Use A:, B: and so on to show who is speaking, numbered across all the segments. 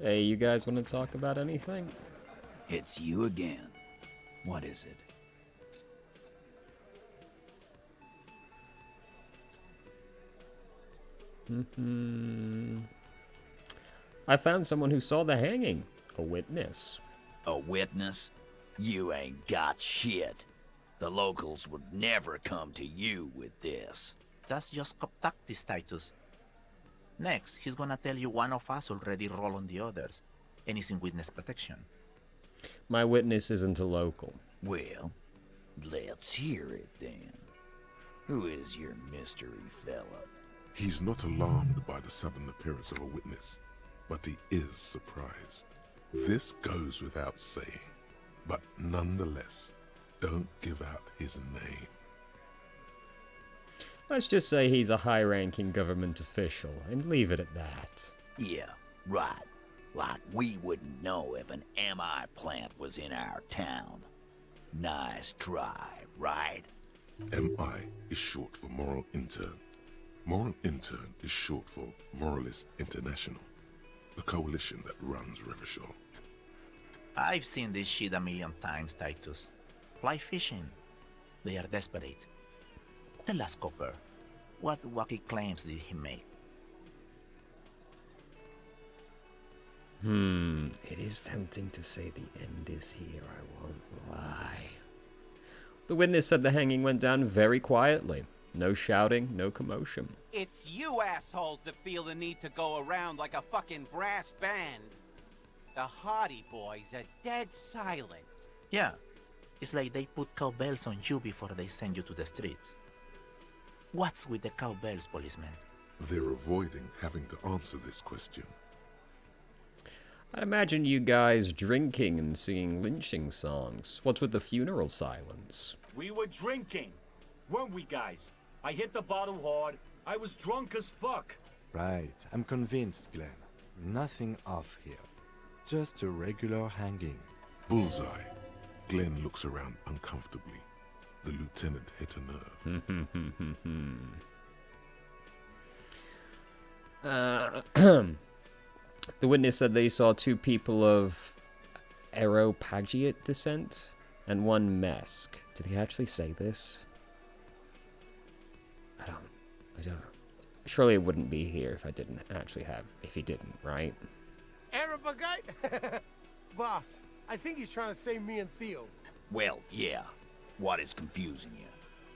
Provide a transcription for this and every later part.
A: Hey, you guys want to talk about anything?
B: It's you again. What is it?
A: I found someone who saw the hanging. A witness.
B: A witness? You ain't got shit. The locals would never come to you with this.
C: That's just tactics, Titus. Next, he's gonna tell you one of us already rolled on the others, and is in witness protection.
A: My witness isn't a local.
B: Well, let's hear it then. Who is your mystery fella?
D: He's not alarmed by the sudden appearance of a witness, but he is surprised. This goes without saying, but nonetheless, don't give out his name.
A: Let's just say he's a high-ranking government official, and leave it at that.
B: Yeah, right. Like we wouldn't know if an MI plant was in our town. Nice try, right?
D: MI is short for Moral Intern. Moral Intern is short for Moralist International, the coalition that runs Rivershaw.
C: I've seen this shit a million times, Titus. Fly fishing. They are desperate. Tell us, Copper, what wacky claims did he make?
A: It is tempting to say the end is here, I won't lie. The witness said the hanging went down very quietly. No shouting, no commotion.
E: It's you assholes that feel the need to go around like a fucking brass band. The Hardy Boys are dead silent.
C: Yeah, it's like they put cowbells on you before they send you to the streets. What's with the cowbells, policeman?
D: They're avoiding having to answer this question.
A: I imagine you guys drinking and singing lynching songs. What's with the funeral silence?
F: We were drinking, weren't we, guys? I hit the bottle hard. I was drunk as fuck.
G: Right, I'm convinced, Glenn. Nothing off here. Just a regular hanging.
D: Bullseye. Glenn looks around uncomfortably. The lieutenant hit a nerve.
A: The witness said they saw two people of Aeropagiate descent and one Mesk. Did he actually say this? I don't. Surely it wouldn't be here if he didn't, right?
H: Arabagite? Boss, I think he's trying to say me and Theo.
B: Well, yeah. What is confusing you?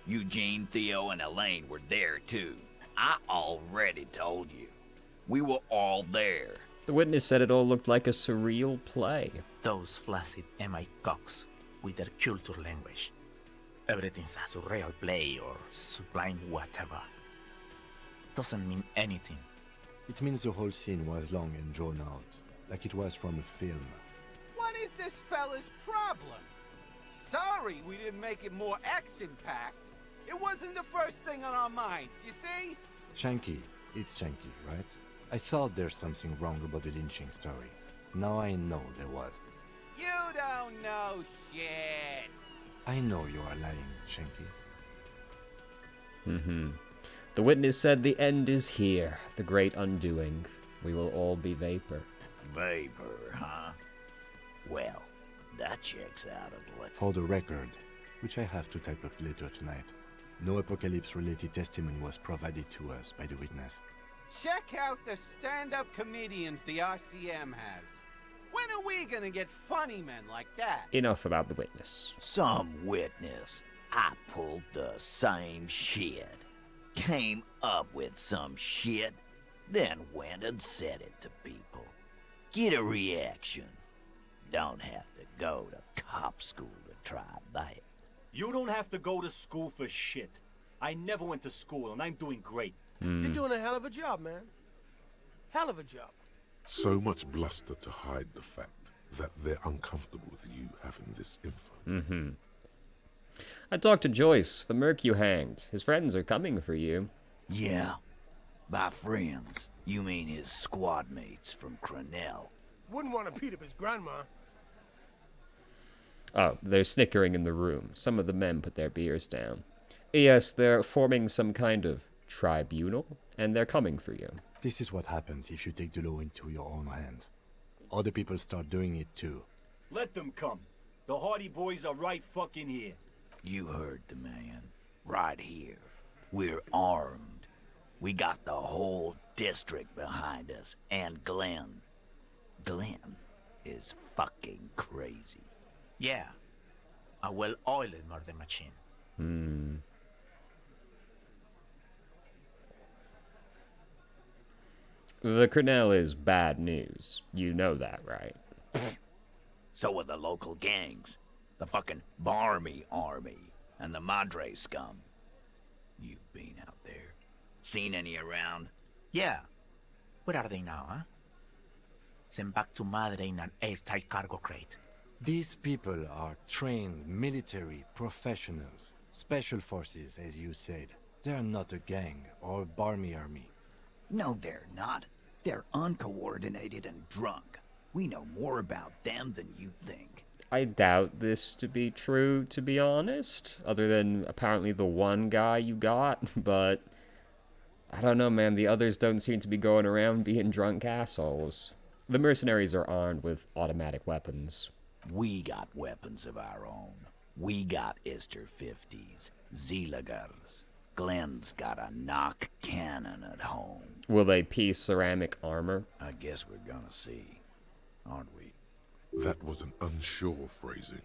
B: Eugene, Theo, and Elaine were there too. I already told you. We were all there.
A: The witness said it all looked like a surreal play.
C: Those flaccid MI cocks with their culture language. Everything's a surreal play or sublime whatever. Doesn't mean anything.
G: It means the whole scene was long and drawn out, like it was from a film.
E: What is this fella's problem? Sorry we didn't make it more action-packed. It wasn't the first thing on our minds, you see?
G: Shanky, it's Shanky, right? I thought there's something wrong about the lynching story. Now I know there was.
E: You don't know shit.
G: I know you are lying, Shanky.
A: The witness said the end is here, the great undoing. We will all be vapor.
B: Vapor, huh? Well, that checks out a bit.
G: For the record, which I have to type up later tonight, no apocalypse-related testimony was provided to us by the witness.
E: Check out the stand-up comedians the RCM has. When are we gonna get funny men like that?
A: Enough about the witness.
B: Some witness. I pulled the same shit. Came up with some shit, then went and said it to people. Get a reaction. Don't have to go to cop school to try that.
F: You don't have to go to school for shit. I never went to school, and I'm doing great.
H: You're doing a hell of a job, man. Hell of a job.
D: So much bluster to hide the fact that they're uncomfortable with you having this info.
A: I talked to Joyce, the merc you hanged. His friends are coming for you.
B: Yeah. By friends, you mean his squad mates from Cronell.
H: Wouldn't want to beat up his grandma.
A: Oh, they're snickering in the room. Some of the men put their beers down. Yes, they're forming some kind of tribunal, and they're coming for you.
G: This is what happens if you take the law into your own hands. other people start doing it too.
F: Let them come. The Hardy Boys are right fucking here.
B: You heard the man. Right here. We're armed. We got the whole district behind us, and Glenn. Glenn is fucking crazy.
C: Yeah. A well-oiled murder machine.
A: The Colonel is bad news. You know that, right?
B: So are the local gangs. The fucking Barmy Army and the Madre scum. You've been out there. Seen any around?
C: Yeah. Where are they now, huh? Sent back to Madre in an airtight cargo crate.
G: These people are trained military professionals. Special forces, as you said. They're not a gang or a barmy army.
B: No, they're not. They're uncoordinated and drunk. We know more about them than you think.
A: I doubt this to be true, to be honest. Other than apparently the one guy you got, but I don't know, man. The others don't seem to be going around being drunk assholes. The mercenaries are armed with automatic weapons.
B: We got weapons of our own. We got Ister 50s, Zeelagers. Glenn's got a knock cannon at home.
A: Will they piece ceramic armor?
B: I guess we're gonna see, aren't we?
D: That was an unsure phrasing.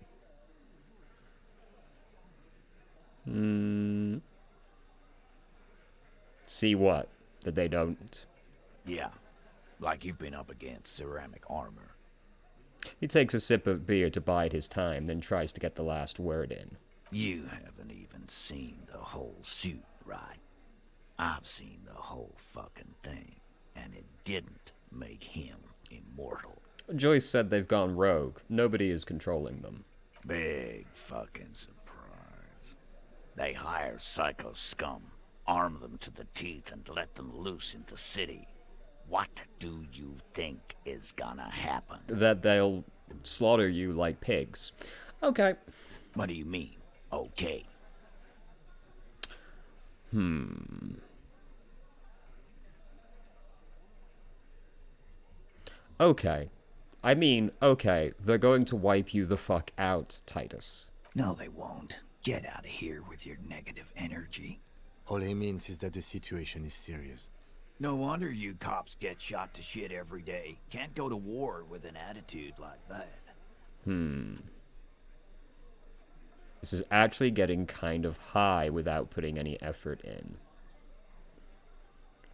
A: See what? That they don't?
B: Yeah, like you've been up against ceramic armor.
A: He takes a sip of beer to bide his time, then tries to get the last word in.
B: You haven't even seen the whole suit, right? I've seen the whole fucking thing, and it didn't make him immortal.
A: Joyce said they've gone rogue. Nobody is controlling them.
B: Big fucking surprise. They hire psycho scum, arm them to the teeth, and let them loose in the city. What do you think is gonna happen?
A: That they'll slaughter you like pigs. Okay.
B: What do you mean, okay?
A: Okay. I mean, okay, they're going to wipe you the fuck out, Titus.
B: No, they won't. Get out of here with your negative energy.
G: All he means is that the situation is serious.
B: No wonder you cops get shot to shit every day. Can't go to war with an attitude like that.
A: This is actually getting kind of high without putting any effort in.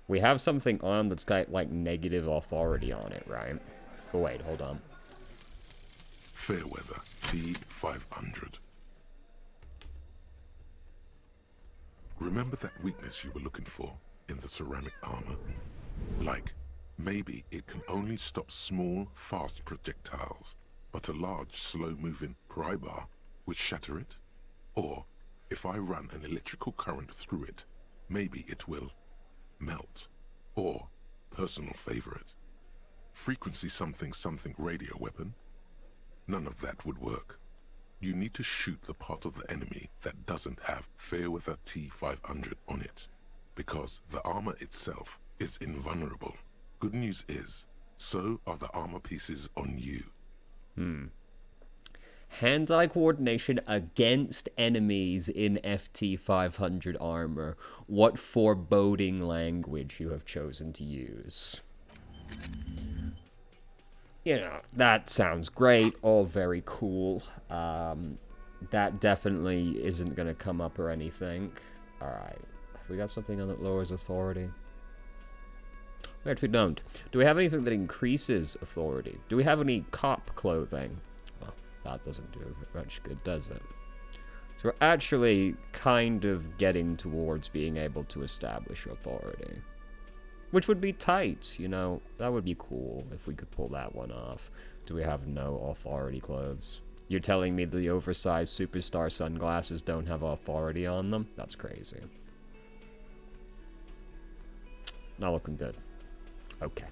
A: We have something on that's got, like, negative authority on it, right? Oh, wait, hold on.
D: Fairweather T500. Remember that weakness you were looking for in the ceramic armor? Like, maybe it can only stop small, fast projectiles, but a large, slow-moving pry bar would shatter it? Or, if I run an electrical current through it, maybe it will melt. Or, personal favorite, frequency something something radio weapon? None of that would work. You need to shoot the part of the enemy that doesn't have Fairweather T500 on it, because the armor itself is invulnerable. Good news is, so are the armor pieces on you.
A: Hand-eye coordination against enemies in FT500 armor. What foreboding language you have chosen to use. You know, that sounds great, all very cool. That definitely isn't going to come up or anything. Alright, have we got something on that lowers authority? We actually don't. Do we have anything that increases authority? Do we have any cop clothing? Well, that doesn't do much good, does it? So we're actually kind of getting towards being able to establish authority. Which would be tight, you know. That would be cool if we could pull that one off. Do we have no authority clothes? You're telling me the oversized superstar sunglasses don't have authority on them? That's crazy. Not looking good. Okay.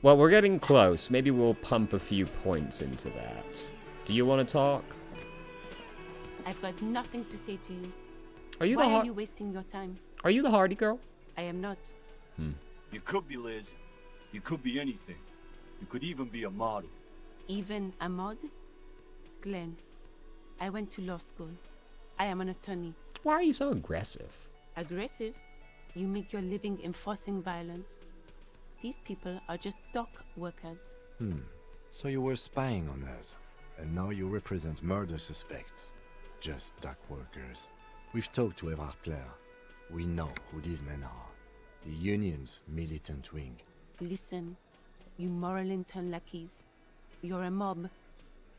A: Well, we're getting close. Maybe we'll pump a few points into that. Do you want to talk?
I: I've got nothing to say to you.
A: Why
I: are you wasting your time?
A: Are you the Hardy girl?
I: I am not.
F: You could be Liz. You could be anything. You could even be a model.
I: Even a mod? Glenn, I went to law school. I am an attorney.
A: Why are you so aggressive?
I: Aggressive? You make your living enforcing violence. These people are just dock workers.
G: So you were spying on us, and now you represent murder suspects. Just dock workers. We've talked to Everard Clare. We know who these men are. The Union's militant wing.
I: Listen, you moral intern lackeys. You're a mob,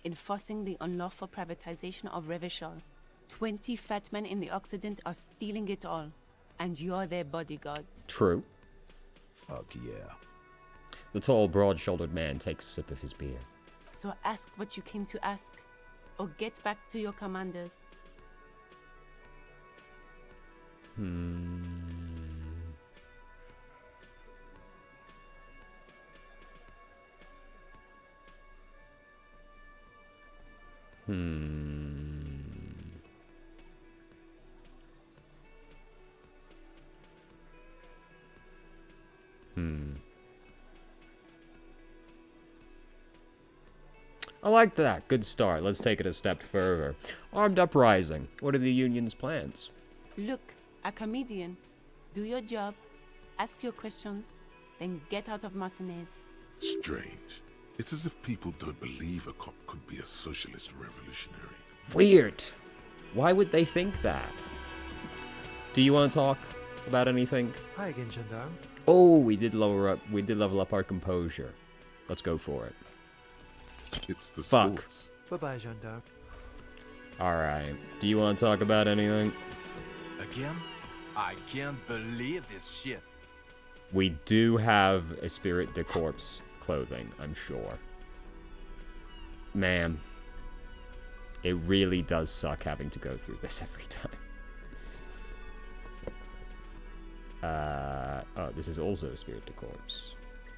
I: enforcing the unlawful privatization of Revachol. 20 fat men in the Occident are stealing it all, and you're their bodyguards.
A: True.
B: Fuck yeah.
A: The tall, broad-shouldered man takes a sip of his beer.
I: So ask what you came to ask, or get back to your commanders.
A: I like that. Good start. Let's take it a step further. Armed uprising. What are the Union's plans?
I: Look, a comedian. Do your job, ask your questions, then get out of Martinez.
D: Strange. It's as if people don't believe a cop could be a socialist revolutionary.
A: Weird. Why would they think that? Do you want to talk about anything?
J: Hi again, Gendarme.
A: Oh, we did level up our composure. Let's go for it.
D: It's the
A: Fuck.
D: sports.
J: Bye-bye, Gendarme.
A: Alright. Do you want to talk about anything?
G: Again? I can't believe this shit.
A: We do have a Spirit de Corpse clothing, I'm sure. Man. It really does suck having to go through this every time. Oh, this is also a Spirit de Corpse.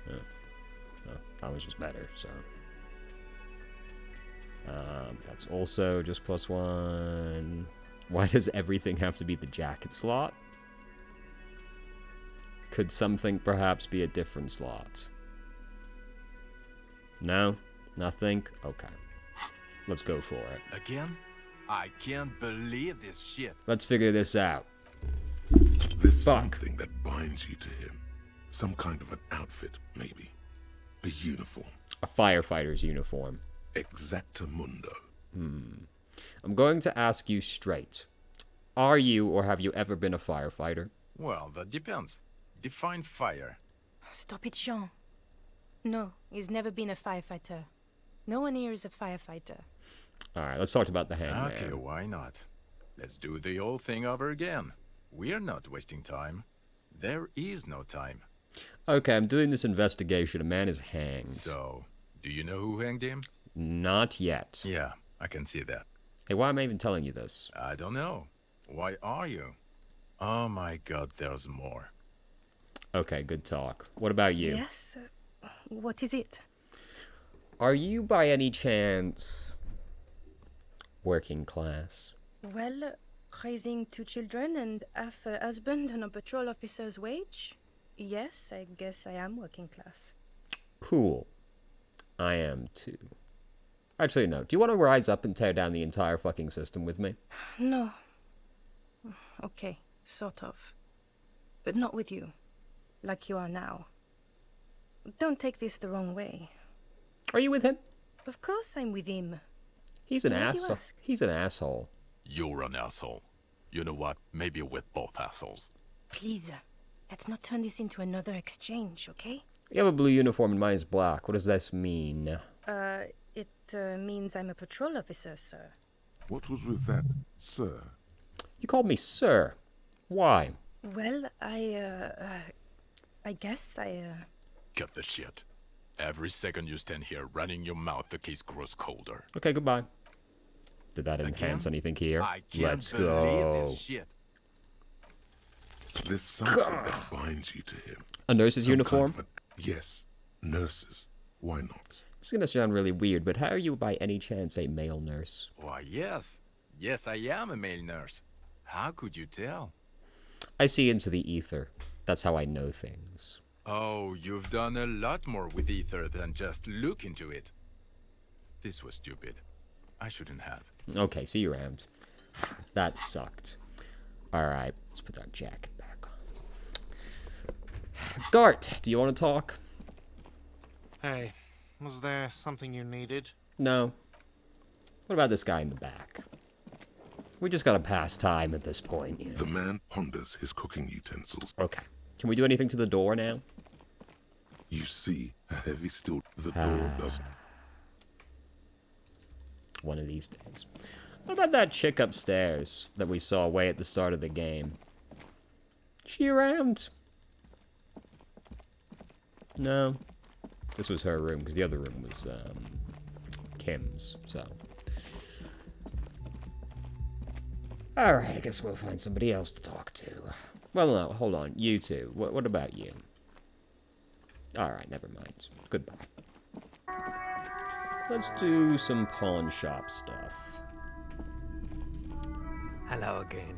A: Oh, that was just better, so... that's also just +1. Why does everything have to be the jacket slot? Could something perhaps be a different slot? No? Nothing? Okay. Let's go for it.
G: Again? I can't believe this shit.
A: Let's figure this out.
D: There's
A: Fuck.
D: something that binds you to him. Some kind of an outfit, maybe. A uniform.
A: A firefighter's uniform.
D: Exactamundo.
A: I'm going to ask you straight. Are you or have you ever been a firefighter?
G: Well, that depends. Define fire.
K: Stop it, Jean. No, he's never been a firefighter. No one here is a firefighter.
A: Alright, let's talk about the hangman.
G: Okay, why not? Let's do the old thing over again. We're not wasting time. There is no time.
A: Okay, I'm doing this investigation. A man is hanged.
G: So, do you know who hanged him?
A: Not yet.
G: Yeah, I can see that.
A: Hey, why am I even telling you this?
G: I don't know. Why are you? Oh my god, there's more.
A: Okay, good talk. What about you?
K: Yes? What is it?
A: Are you by any chance working class?
K: Well, raising 2 children and half a husband on a patrol officer's wage? Yes, I guess I am working class.
A: Cool. I am too. Actually, no. Do you want to rise up and tear down the entire fucking system with me?
K: No. Okay, sort of. But not with you. Like you are now. Don't take this the wrong way.
A: Are you with him?
K: Of course I'm with him.
A: He's an
K: Why do you
A: asshole.
K: ask?
A: He's an asshole.
L: You're an asshole. You know what? Maybe we're both assholes.
K: Please, let's not turn this into another exchange, okay?
A: You have a blue uniform and mine is black. What does this mean?
K: It means I'm a patrol officer, sir.
D: What was with that, sir?
A: You called me sir. Why?
K: Well, I guess
L: Cut the shit. Every second you stand here running your mouth, the case grows colder.
A: Okay, goodbye. Did that enhance anything here?
G: I can't
A: Let's
G: believe
A: go.
G: this shit.
D: There's something that binds you to him.
A: A nurse's
D: Some
A: uniform?
D: kind of yes, nurses. Why not?
A: This is going to sound really weird, but how are you by any chance a male nurse?
G: Why, yes. Yes, I am a male nurse. How could you tell?
A: I see into the ether. That's how I know things.
L: Oh, you've done a lot more with ether than just look into it. This was stupid. I shouldn't have.
A: Okay, see you around. That sucked. Alright, let's put that jacket back on. Gart, do you want to talk?
H: Hey, was there something you needed?
A: No. What about this guy in the back? We just gotta pass time at this point, you know.
D: The man ponders his cooking utensils.
A: Okay. Can we do anything to the door now?
D: You see a heavy steel. The door does.
A: One of these days. What about that chick upstairs that we saw way at the start of the game? She around? No. This was her room, because the other room was, Kim's, so. Alright, I guess we'll find somebody else to talk to. Well, no, hold on. You two. What about you? Alright, never mind. Goodbye. Let's do some pawn shop stuff.
J: Hello again.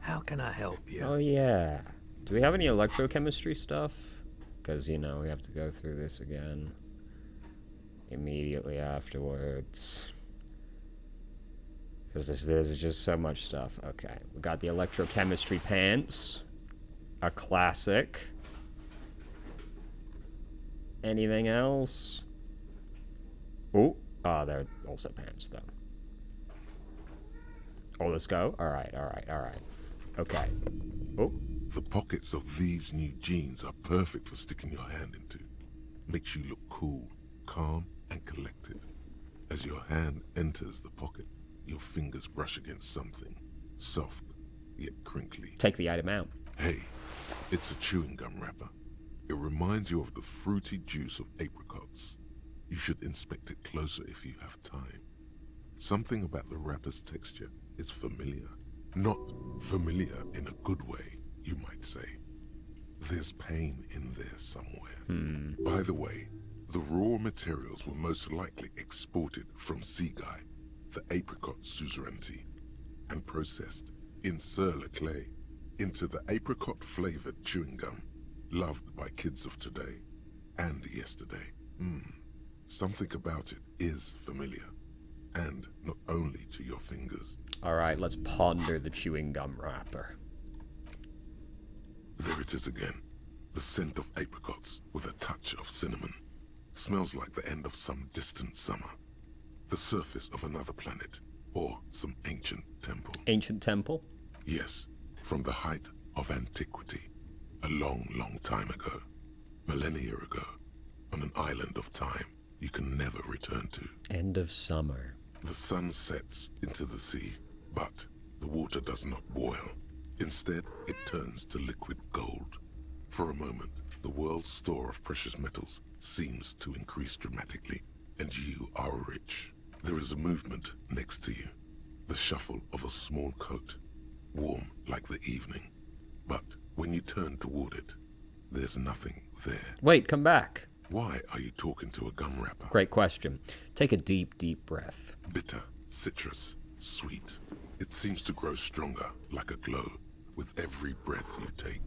J: How can I help you?
A: Oh, yeah. Do we have any electrochemistry stuff? Because, you know, we have to go through this again. Immediately afterwards. Because there's just so much stuff. Okay, we got the electrochemistry pants. A classic. Anything else? Oh, they're also pants, though. Oh, let's go. Alright. Okay. Oh.
D: The pockets of these new jeans are perfect for sticking your hand into. Makes you look cool, calm, and collected. As your hand enters the pocket, your fingers brush against something. Soft, yet crinkly.
A: Take the item out.
D: Hey, it's a chewing gum wrapper. It reminds you of the fruity juice of apricots. You should inspect it closer if you have time. Something about the wrapper's texture is familiar. Not familiar in a good way, you might say. There's pain in there somewhere. By the way, the raw materials were most likely exported from Seaguy, the apricot suzerainty, and processed in Sur-le-Clay into the apricot-flavored chewing gum, loved by kids of today and yesterday. Something about it is familiar, and not only to your fingers.
A: Alright, let's ponder the chewing gum wrapper.
D: There it is again. The scent of apricots with a touch of cinnamon. Smells like the end of some distant summer. The surface of another planet, or some ancient temple.
A: Ancient temple?
D: Yes, from the height of antiquity. A long, long time ago. Millennia ago. On an island of time you can never return to.
A: End of summer.
D: The sun sets into the sea, but the water does not boil. Instead, it turns to liquid gold. For a moment, the world's store of precious metals seems to increase dramatically, and you are rich. There is a movement next to you. The shuffle of a small coat, warm like the evening. But when you turn toward it, there's nothing there.
A: Wait, come back.
D: Why are you talking to a gum wrapper?
A: Great question. Take a deep, deep breath.
D: Bitter, citrus, sweet. It seems to grow stronger, like a glow, with every breath you take.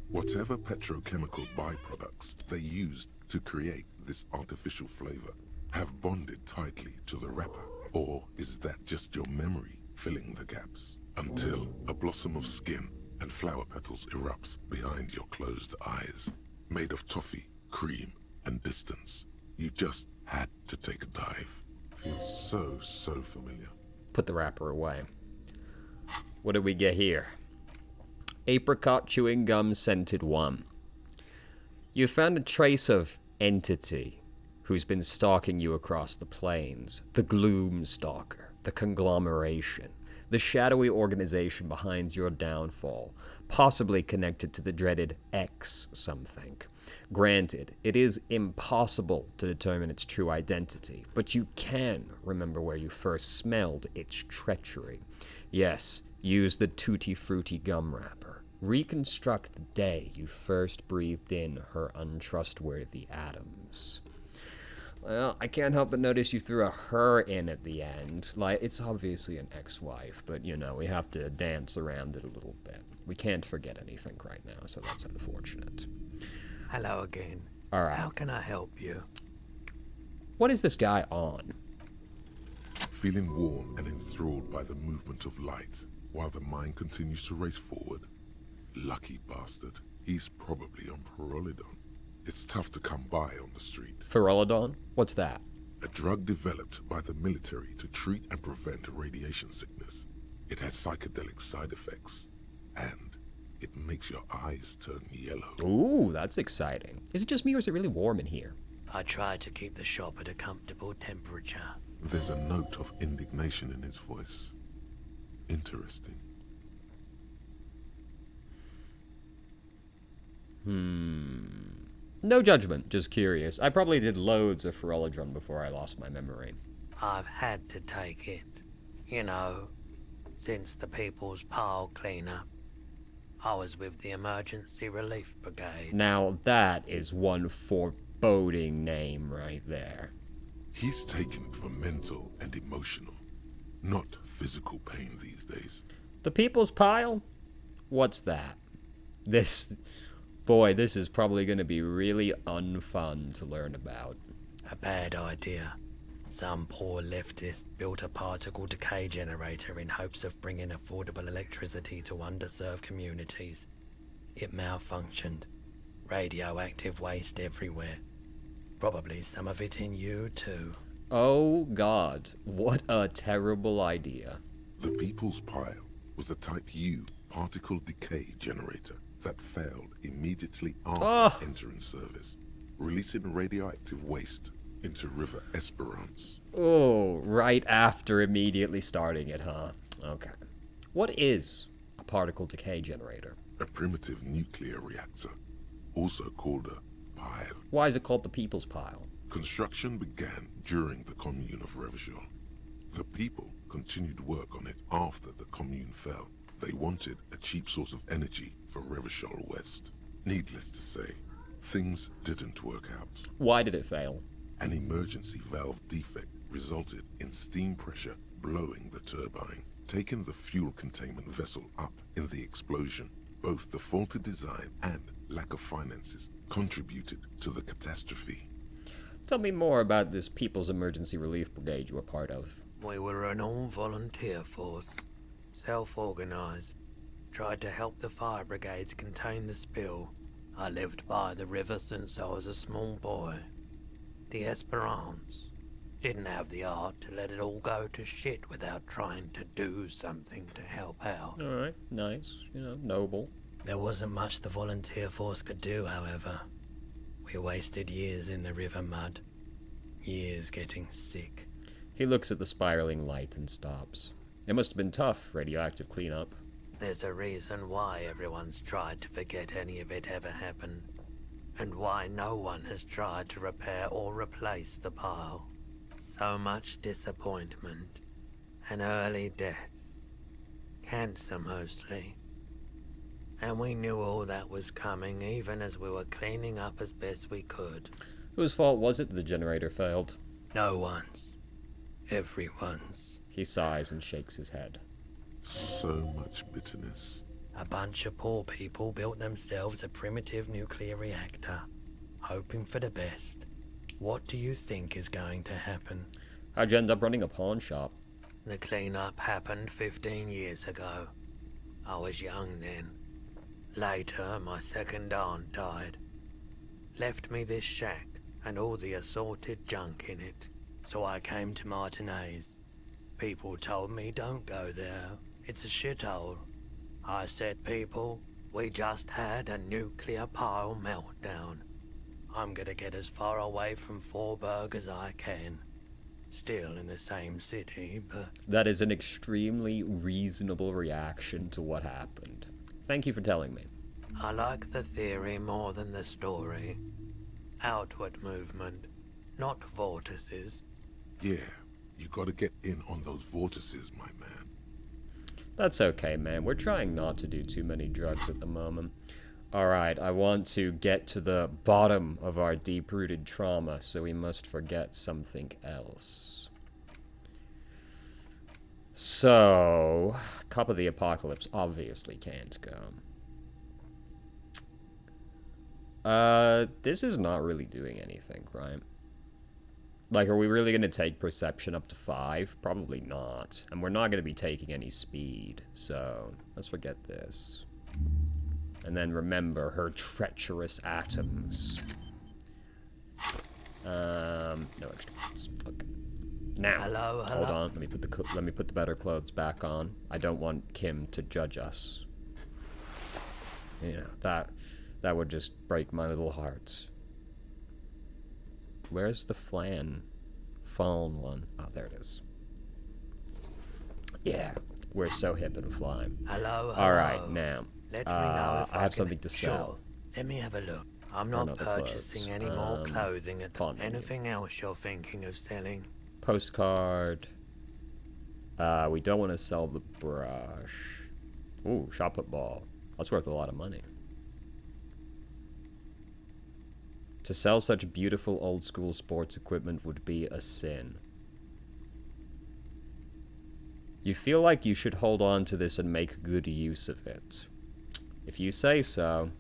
D: Whatever petrochemical byproducts they used to create this artificial flavor have bonded tightly to the wrapper. Or is that just your memory filling the gaps? Until a blossom of skin and flower petals erupts behind your closed eyes. Made of toffee, cream, and distance. You just had to take a dive. Feels so familiar.
A: Put the wrapper away. What did we get here? Apricot chewing gum scented one. You found a trace of entity who's been stalking you across the plains. The Gloom Stalker, the conglomeration, the shadowy organization behind your downfall, possibly connected to the dreaded X something. Granted, it is impossible to determine its true identity, but you can remember where you first smelled its treachery. Yes, use the Tutti Frutti gum wrapper. Reconstruct the day you first breathed in her untrustworthy atoms. Well, I can't help but notice you threw a her in at the end. Like, it's obviously an ex-wife, but, you know, we have to dance around it a little bit. We can't forget anything right now, so that's unfortunate.
J: Hello again.
A: All right.
J: How can I help you?
A: What is this guy on?
D: Feeling warm and enthralled by the movement of light, while the mind continues to race forward. Lucky bastard. He's probably on Pyrrolidon. It's tough to come by on the street.
A: Pyrrolidon? What's that?
D: A drug developed by the military to treat and prevent radiation sickness. It has psychedelic side effects, and it makes your eyes turn yellow.
A: Ooh, that's exciting. Is it just me or is it really warm in here?
J: I try to keep the shop at a comfortable temperature.
D: There's a note of indignation in his voice. Interesting.
A: No judgment, just curious. I probably did loads of Pyrrolidron before I lost my memory.
J: I've had to take it. You know, since the People's Pile cleanup. I was with the Emergency Relief Brigade.
A: Now that is one foreboding name right there.
D: He's taken it for mental and emotional, not physical pain these days.
A: The People's Pile? What's that? Boy, this is probably going to be really unfun to learn about.
J: A bad idea. Some poor leftist built a particle decay generator in hopes of bringing affordable electricity to underserved communities. It malfunctioned. Radioactive waste everywhere. Probably some of it in you, too.
A: Oh, God. What a terrible idea.
D: The People's Pile was a Type U particle decay generator that failed immediately after entering service, releasing radioactive waste into River Esperance.
A: Oh, right after immediately starting it, huh? Okay. What is a particle decay generator?
D: A primitive nuclear reactor, also called a pile.
A: Why is it called the People's Pile?
D: Construction began during the Commune of Revachol. The people continued work on it after the Commune fell. They wanted a cheap source of energy for Revachol West. Needless to say, things didn't work out.
A: Why did it fail?
D: An emergency valve defect resulted in steam pressure blowing the turbine, taking the fuel containment vessel up in the explosion. Both the faulty design and lack of finances contributed to the catastrophe.
A: Tell me more about this People's Emergency Relief Brigade you were part of.
J: We were an all-volunteer force. Self-organized. Tried to help the fire brigades contain the spill. I lived by the river since I was a small boy. The Esperance didn't have the art to let it all go to shit without trying to do something to help out.
A: Alright, nice. Noble.
J: There wasn't much the volunteer force could do, however. We wasted years in the river mud. Years getting sick.
A: He looks at the spiraling light and stops. It must have been tough, radioactive cleanup.
J: There's a reason why everyone's tried to forget any of it ever happened. And why no one has tried to repair or replace the pile. So much disappointment. And early deaths. Cancer mostly. And we knew all that was coming even as we were cleaning up as best we could.
A: Whose fault was it the generator failed?
J: No one's. Everyone's.
A: He sighs and shakes his head.
D: So much bitterness.
J: A bunch of poor people built themselves a primitive nuclear reactor, hoping for the best. What do you think is going to happen?
A: How'd you end up running a pawn shop?
J: The cleanup happened 15 years ago. I was young then. Later, my second aunt died. Left me this shack and all the assorted junk in it. So I came to Martinez. People told me don't go there. It's a shithole. I said, people, we just had a nuclear pile meltdown. I'm gonna get as far away from Forburg as I can. Still in the same city, but...
A: That is an extremely reasonable reaction to what happened. Thank you for telling me.
J: I like the theory more than the story. Outward movement, not vortices.
D: Yeah, you gotta get in on those vortices, my man.
A: That's okay, man. We're trying not to do too many drugs at the moment. Alright, I want to get to the bottom of our deep-rooted trauma, so we must forget something else. So, Cup of the Apocalypse obviously can't go. This is not really doing anything, right? Like, are we really going to take perception up to 5? Probably not. And we're not going to be taking any speed, so let's forget this. And then remember her treacherous atoms. No extra points. Okay. Now, hold on. Let me put the better clothes back on. I don't want Kim to judge us. You know, that would just break my little heart. Where's the fallen one? Oh, there it is. Yeah, we're so hip and fly. All right, now.
J: Let me know if
A: I have something to sell.
J: Sure. Let me have a look. I'm not purchasing any more clothing at the... Anything else you're thinking of selling?
A: Postcard. We don't want to sell the brush. Ooh, shot put ball. That's worth a lot of money. To sell such beautiful old school sports equipment would be a sin. You feel like you should hold on to this and make good use of it. If you say so.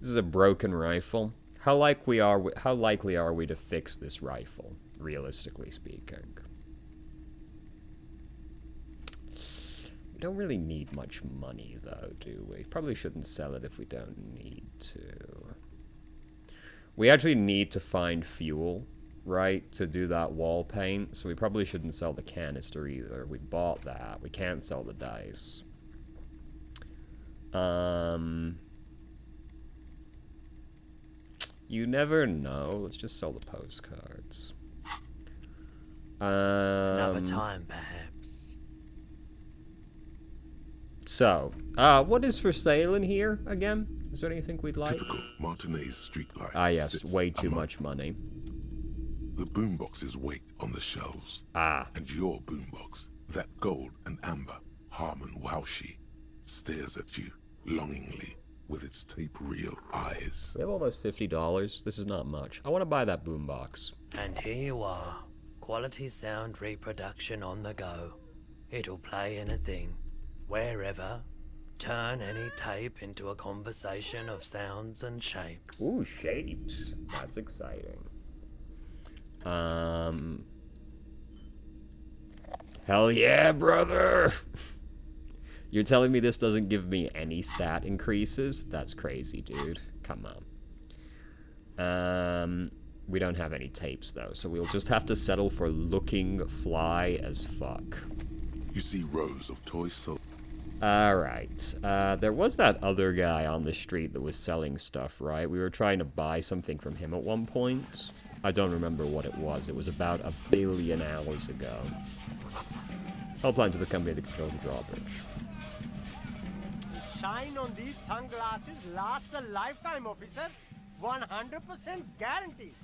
A: This is a broken rifle. How likely are we to fix this rifle, realistically speaking? We don't really need much money, though, do we? Probably shouldn't sell it if we don't need to. We actually need to find fuel, right, to do that wall paint, so we probably shouldn't sell the canister either. We bought that. We can't sell the dice. You never know. Let's just sell the postcards.
J: Another time, perhaps.
A: So, what is for sale in here again? Is there anything we'd like?
D: Typical Martinez streetlight.
A: Ah, yes, way too much money.
D: The boomboxes wait on the shelves.
A: Ah.
D: And your boombox, that gold and amber Harmon Waushi, stares at you longingly with its tape reel eyes.
A: We have almost $50. This is not much. I want to buy that boombox.
J: And here you are. Quality sound reproduction on the go. It'll play anything, wherever. Turn any tape into a conversation of sounds and shapes.
A: Ooh, shapes. That's exciting. Hell yeah, brother! You're telling me this doesn't give me any stat increases? That's crazy, dude. Come on. We don't have any tapes, though, so we'll just have to settle for looking fly as fuck.
D: You see rows of toy sold.
A: Alright. There was that other guy on the street that was selling stuff, right? We were trying to buy something from him at one point. I don't remember what it was. It was about 1 billion hours ago. Helpline to the company that controls the drawbridge.
H: Shine on these sunglasses lasts a lifetime, officer. 100% guaranteed.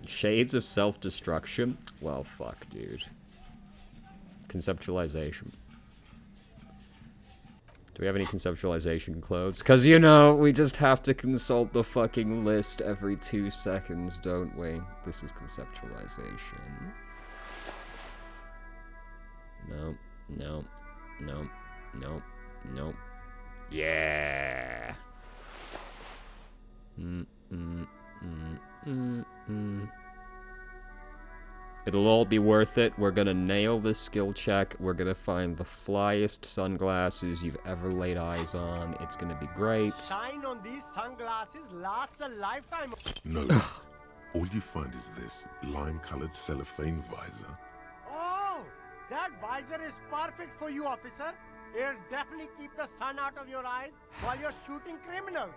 A: Shades of self-destruction? Well, fuck, dude. Conceptualization. Do we have any conceptualization clothes? Because, you know, we just have to consult the fucking list every 2 seconds, don't we? This is conceptualization. No, no, no, no, no. Yeah! It'll all be worth it. We're gonna nail this skill check. We're gonna find the flyest sunglasses you've ever laid eyes on. It's gonna be great.
H: Shine on these sunglasses lasts a lifetime.
D: No. All you find is this lime-colored cellophane visor.
H: Oh, that visor is perfect for you, officer. It'll definitely keep the sun out of your eyes while you're shooting criminals.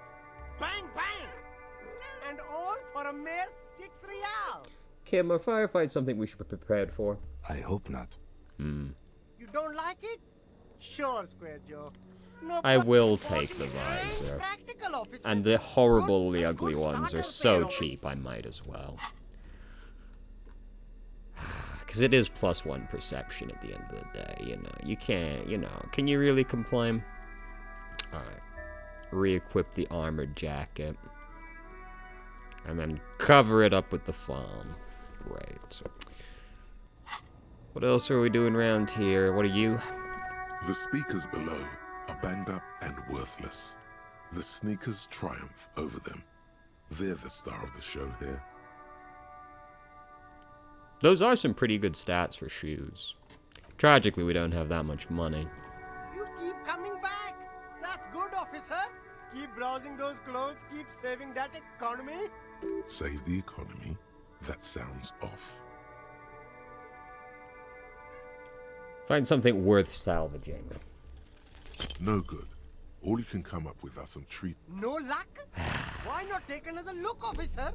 H: Bang, bang! And all for a mere 6 real.
A: Kim, are firefights something we should be prepared for?
G: I hope not.
H: You don't like it? Sure, Square Joe. No,
A: I will take the visor. And the horribly ugly ones are so cheap, I might as well. Because it is +1 perception at the end of the day, you know. You can't, you know. Can you really complain? Alright. Re-equip the armored jacket. And then cover it up with the foam. Great. What else are we doing around here? What are you?
D: The speakers below are banged up and worthless. The sneakers triumph over them. They're the star of the show here.
A: Those are some pretty good stats for shoes. Tragically, we don't have that much money.
H: You keep coming back. That's good, officer. Keep browsing those clothes. Keep saving that economy.
D: Save the economy? That sounds off.
A: Find something worth salvaging.
D: No good. All you can come up with are some treat.
H: No luck? Why not take another look, officer?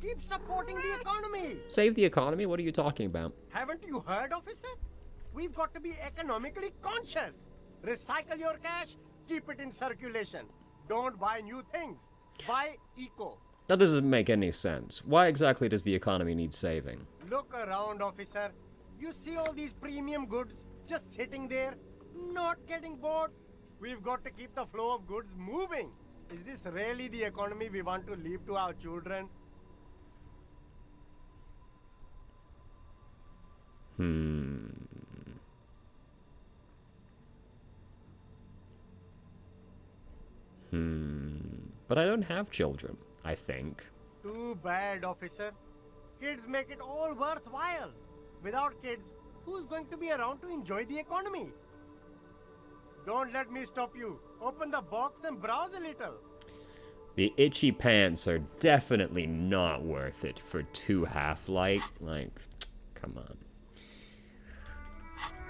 H: Keep supporting the economy.
A: Save the economy? What are you talking about?
H: Haven't you heard, officer? We've got to be economically conscious. Recycle your cash, keep it in circulation. Don't buy new things. Buy eco.
A: That doesn't make any sense. Why exactly does the economy need saving?
H: Look around, officer. You see all these premium goods just sitting there, not getting bought. We've got to keep the flow of goods moving. Is this really the economy we want to leave to our children?
A: But I don't have children, I think.
H: Too bad, officer. Kids make it all worthwhile. Without kids, who's going to be around to enjoy the economy? Don't let me stop you. Open the box and browse a little.
A: The itchy pants are definitely not worth it for 2 Half-Light. Like, come on.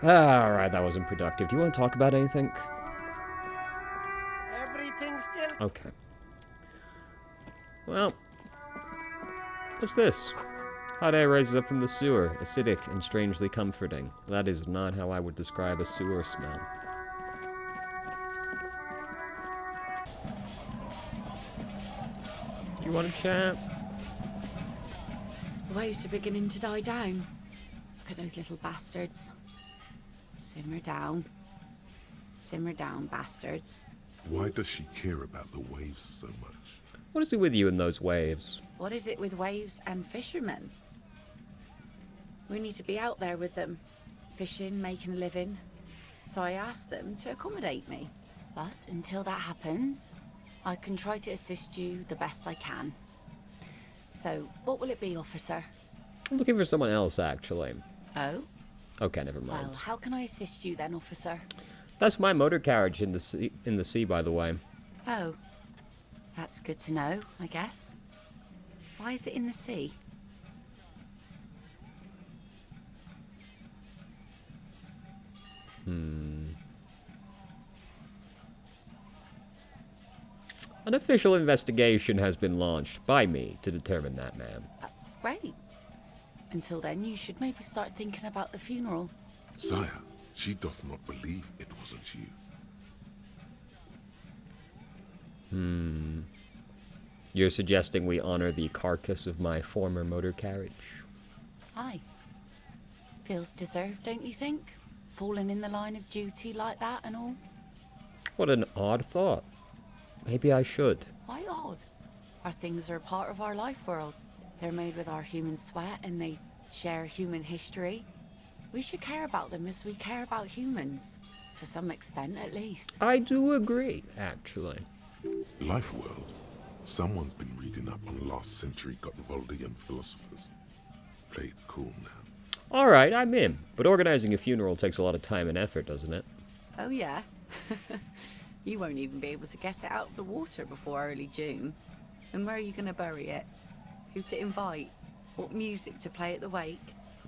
A: Alright, that wasn't productive. Do you want to talk about anything?
H: Everything's still...
A: Okay. Well, what's this? Hot air rises up from the sewer, acidic and strangely comforting. That is not how I would describe a sewer smell. Do you want to chat?
I: The waves are beginning to die down. Look at those little bastards. Simmer down. Simmer down, bastards.
D: Why does she care about the waves so much?
A: What is it with you and those waves?
I: What is it with waves and fishermen? We need to be out there with them, fishing, making a living. So I asked them to accommodate me. But until that happens, I can try to assist you the best I can. So, what will it be, officer?
A: I'm looking for someone else, actually.
I: Oh?
A: Okay, never mind.
I: Well, how can I assist you then, officer?
A: That's my motor carriage in the sea, by the way.
I: Oh. That's good to know, I guess. Why is it in the sea?
A: An official investigation has been launched by me to determine that, ma'am.
I: That's great. Until then, you should maybe start thinking about the funeral.
D: Sire, she doth not believe it wasn't you.
A: You're suggesting we honor the carcass of my former motor carriage?
I: Aye. Feels deserved, don't you think? Falling in the line of duty like that and all?
A: What an odd thought. Maybe I should.
I: Why odd? Our things are a part of our life world. They're made with our human sweat and they share human history. We should care about them as we care about humans. To some extent, at least.
A: I do agree, actually.
D: Life world. Someone's been reading up on last century Gotvaldian philosophers. Play it cool now.
A: Alright, I'm in. But organizing a funeral takes a lot of time and effort, doesn't it?
I: Oh yeah? You won't even be able to get it out of the water before early June. And where are you going to bury it? Who to invite? What music to play at the wake?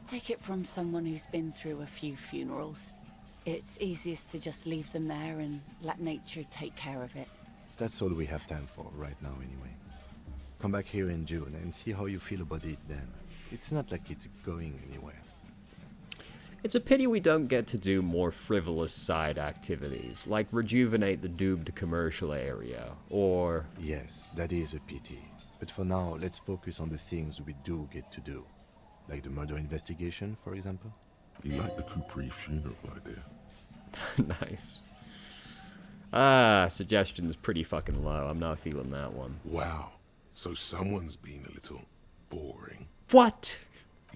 I: Take it from someone who's been through a few funerals. It's easiest to just leave them there and let nature take care of it.
G: That's all we have time for right now anyway. Come back here in June and see how you feel about it then. It's not like it's going anywhere.
A: It's a pity we don't get to do more frivolous side activities, like rejuvenate the doomed commercial area, or...
G: Yes, that is a pity. But for now, let's focus on the things we do get to do. Like the murder investigation, for example.
D: You like the Capri funeral idea?
A: Nice. Suggestion's pretty fucking low. I'm not feeling that one.
D: Wow. So someone's been a little boring.
A: What?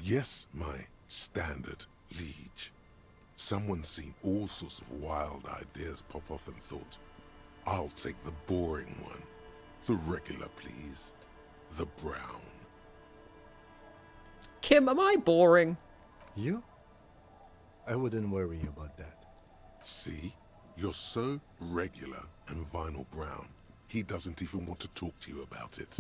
D: Yes, my standard liege. Someone's seen all sorts of wild ideas pop off and thought, I'll take the boring one. The regular, please. The brown.
A: Kim, am I boring?
G: You? I wouldn't worry about that.
D: See? You're so regular and vinyl brown, he doesn't even want to talk to you about it.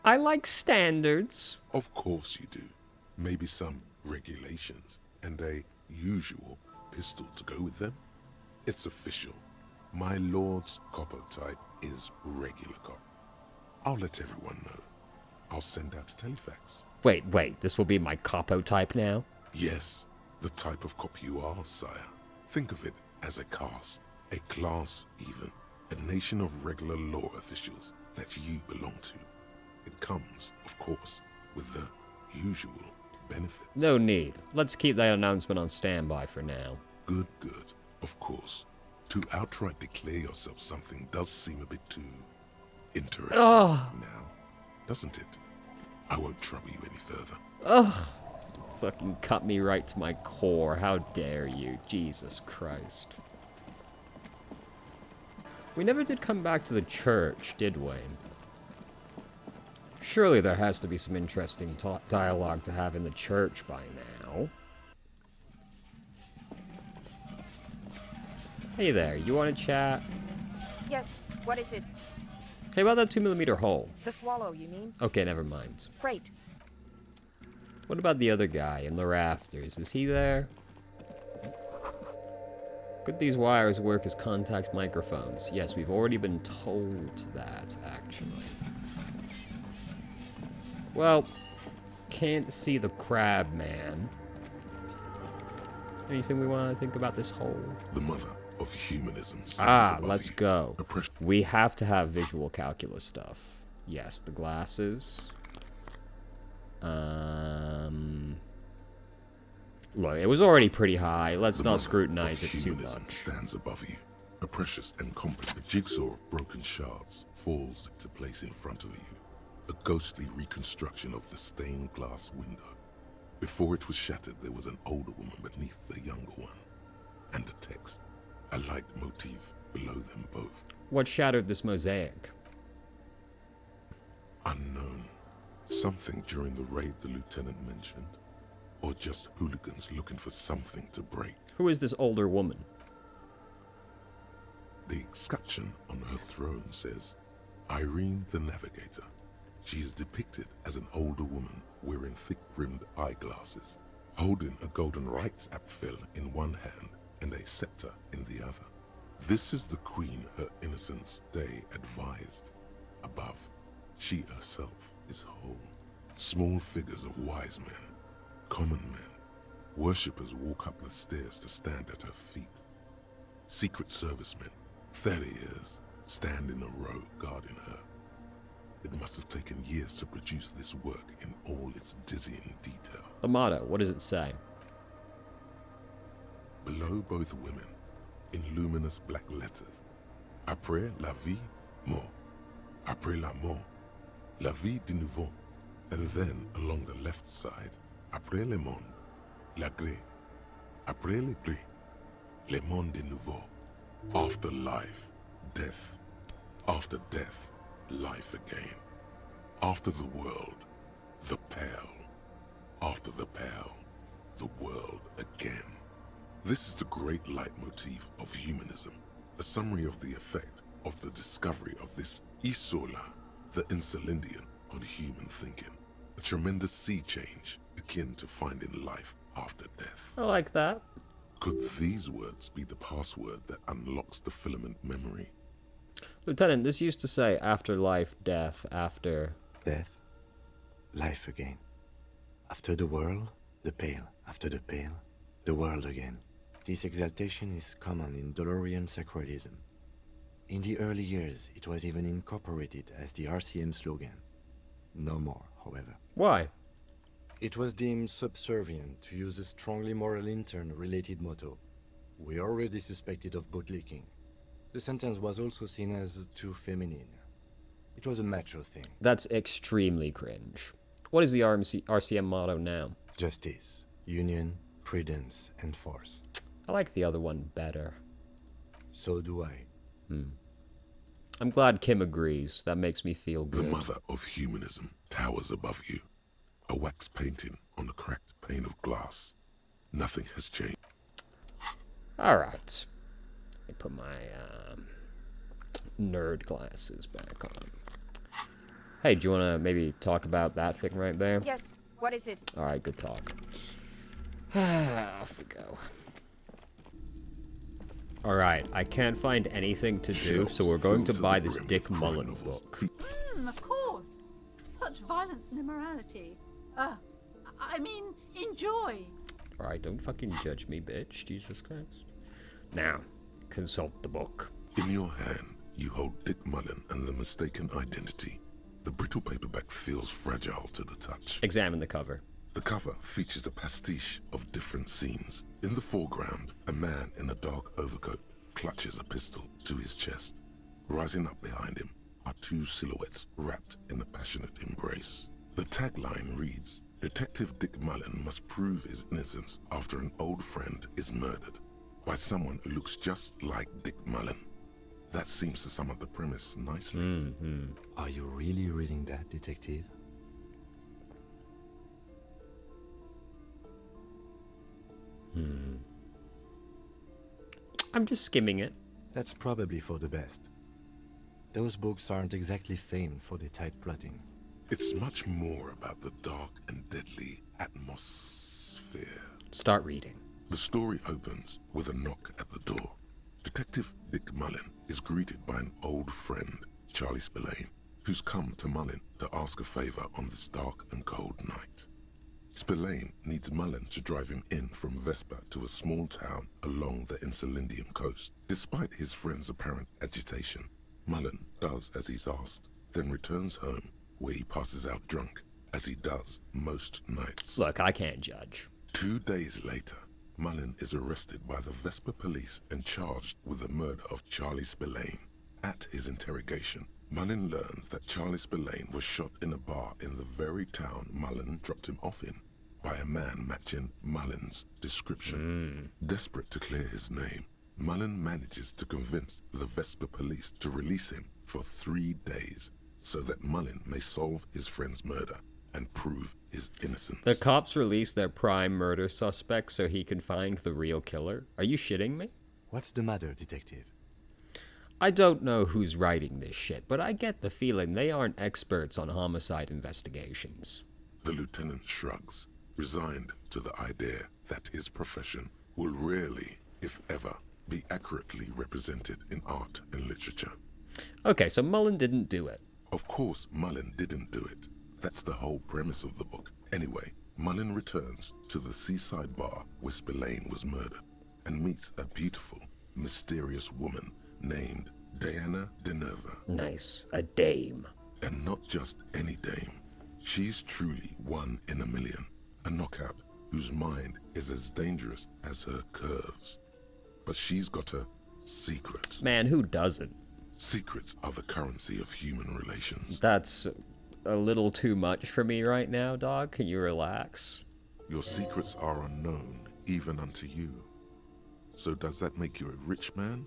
A: I like standards.
D: Of course you do. Maybe some regulations and a usual pistol to go with them. It's official. My lord's copper type is regular cop. I'll let everyone know. I'll send out a telefax.
A: Wait, this will be my capo type now?
D: Yes, the type of cop you are, sire. Think of it as a caste, a class even, a nation of regular law officials that you belong to. It comes, of course, with the usual benefits.
A: No need. Let's keep that announcement on standby for now.
D: Good. Of course. To outright declare yourself something does seem a bit too interesting now, doesn't it? I won't trouble you any further.
A: Ugh. Fucking cut me right to my core. How dare you? Jesus Christ. We never did come back to the church, did we? Surely there has to be some interesting dialogue to have in the church by now. Hey there, you want to chat?
M: Yes, what is it?
A: Hey, about that 2mm hole.
M: The swallow, you mean?
A: Okay, never mind.
M: Great.
A: What about the other guy in the rafters? Is he there? Could these wires work as contact microphones? Yes, we've already been told that, actually. Well, can't see the crab man. Anything we want to think about this hole?
D: The mother of humanism stands above
A: let's
D: you.
A: go. We have to have visual calculus stuff. Yes, the glasses. Look, it was already pretty high. Let's not scrutinize it too much.
D: Stands above you. A precious and complex jigsaw of broken shards falls into place in front of you. A ghostly reconstruction of the stained glass window. Before it was shattered, there was an older woman beneath the younger one. And a text. A light motif below them both.
A: What shattered this mosaic?
D: Unknown. Something during the raid the lieutenant mentioned. Or just hooligans looking for something to break.
A: Who is this older woman?
D: The escutcheon on her throne says, Irene the Navigator. She is depicted as an older woman wearing thick-rimmed eyeglasses, holding a golden Reichsapfel in one hand and a scepter in the other. This is the queen her innocence day advised. Above, she herself is whole. Small figures of wise men, common men, worshippers walk up the stairs to stand at her feet. Secret servicemen, 30 years, stand in a row guarding her. It must have taken years to produce this work in all its dizzying detail.
A: The motto, what does it say?
D: Below both women, in luminous black letters, Après la vie, mort. Après la mort, la vie de nouveau. And then, along the left side, Après le monde, la gré. Après le gré, le monde de nouveau. After life, death. After death, life again. After the world, the pale. After the pale, the world again. This is the great leitmotif of humanism, a summary of the effect of the discovery of this Isola, the Insulindian, on human thinking. A tremendous sea change akin to finding life after death.
A: I like that.
D: Could these words be the password that unlocks the filament memory?
A: Lieutenant, this used to say after life, death, after...
G: Death, life again. After the world, the pale. After the pale, the world again. This exaltation is common in Dolorian sacralism. In the early years, it was even incorporated as the RCM slogan. No more, however.
A: Why?
G: It was deemed subservient to use a strongly moral intern-related motto. We already suspected of bootlicking. The sentence was also seen as too feminine. It was a macho thing.
A: That's extremely cringe. What is the RCM motto now?
G: Justice, union, prudence, and force.
A: I like the other one better.
G: So do I.
A: I'm glad Kim agrees. That makes me feel good.
D: The mother of humanism towers above you. A wax painting on a cracked pane of glass. Nothing has changed.
A: Alright. Let me put my nerd glasses back on. Hey, do you want to maybe talk about that thing right there?
M: Yes, what is it?
A: Alright, good talk. Off we go. Alright, I can't find anything to do, so we're going to buy this Dick Mullen book.
N: Of course. Such violence and immorality. I mean, enjoy.
A: Alright, don't fucking judge me, bitch. Jesus Christ. Now, consult the book.
D: In your hand, you hold Dick Mullen and the mistaken identity. The brittle paperback feels fragile to the touch.
A: Examine the cover.
D: The cover features a pastiche of different scenes. In the foreground, a man in a dark overcoat clutches a pistol to his chest. Rising up behind him are two silhouettes wrapped in a passionate embrace. The tagline reads, Detective Dick Mullen must prove his innocence after an old friend is murdered by someone who looks just like Dick Mullen. That seems to sum up the premise nicely.
G: Are you really reading that, detective?
A: I'm just skimming it.
G: That's probably for the best. Those books aren't exactly famed for their tight plotting.
D: It's much more about the dark and deadly atmosphere.
A: Start reading.
D: The story opens with a knock at the door. Detective Dick Mullen is greeted by an old friend, Charlie Spillane, who's come to Mullen to ask a favor on this dark and cold night. Spillane needs Mullen to drive him in from Vesper to a small town along the Insulindian coast. Despite his friend's apparent agitation, Mullen does as he's asked, then returns home where he passes out drunk, as he does most nights.
A: Look, I can't judge.
D: 2 days later, Mullen is arrested by the Vesper police and charged with the murder of Charlie Spillane. At his interrogation, Mullen learns that Charlie Spillane was shot in a bar in the very town Mullen dropped him off in by a man matching Mullen's description. Desperate to clear his name, Mullen manages to convince the Vesper police to release him for 3 days so that Mullen may solve his friend's murder and prove his innocence.
A: The cops release their prime murder suspect so he can find the real killer? Are you shitting me?
G: What's the matter, detective?
A: I don't know who's writing this shit, but I get the feeling they aren't experts on homicide investigations.
D: The lieutenant shrugs, resigned to the idea that his profession will rarely, if ever, be accurately represented in art and literature.
A: Okay, so Mullen didn't do it.
D: Of course Mullen didn't do it. That's the whole premise of the book. Anyway, Mullen returns to the seaside bar where Spillane was murdered and meets a beautiful, mysterious woman named Diana Deneva.
A: Nice. A dame.
D: And not just any dame. She's truly one in a million. A knockout whose mind is as dangerous as her curves. But she's got a secret.
A: Man, who doesn't?
D: Secrets are the currency of human relations.
A: That's a little too much for me right now, dog. Can you relax?
D: Your secrets are unknown, even unto you. So does that make you a rich man?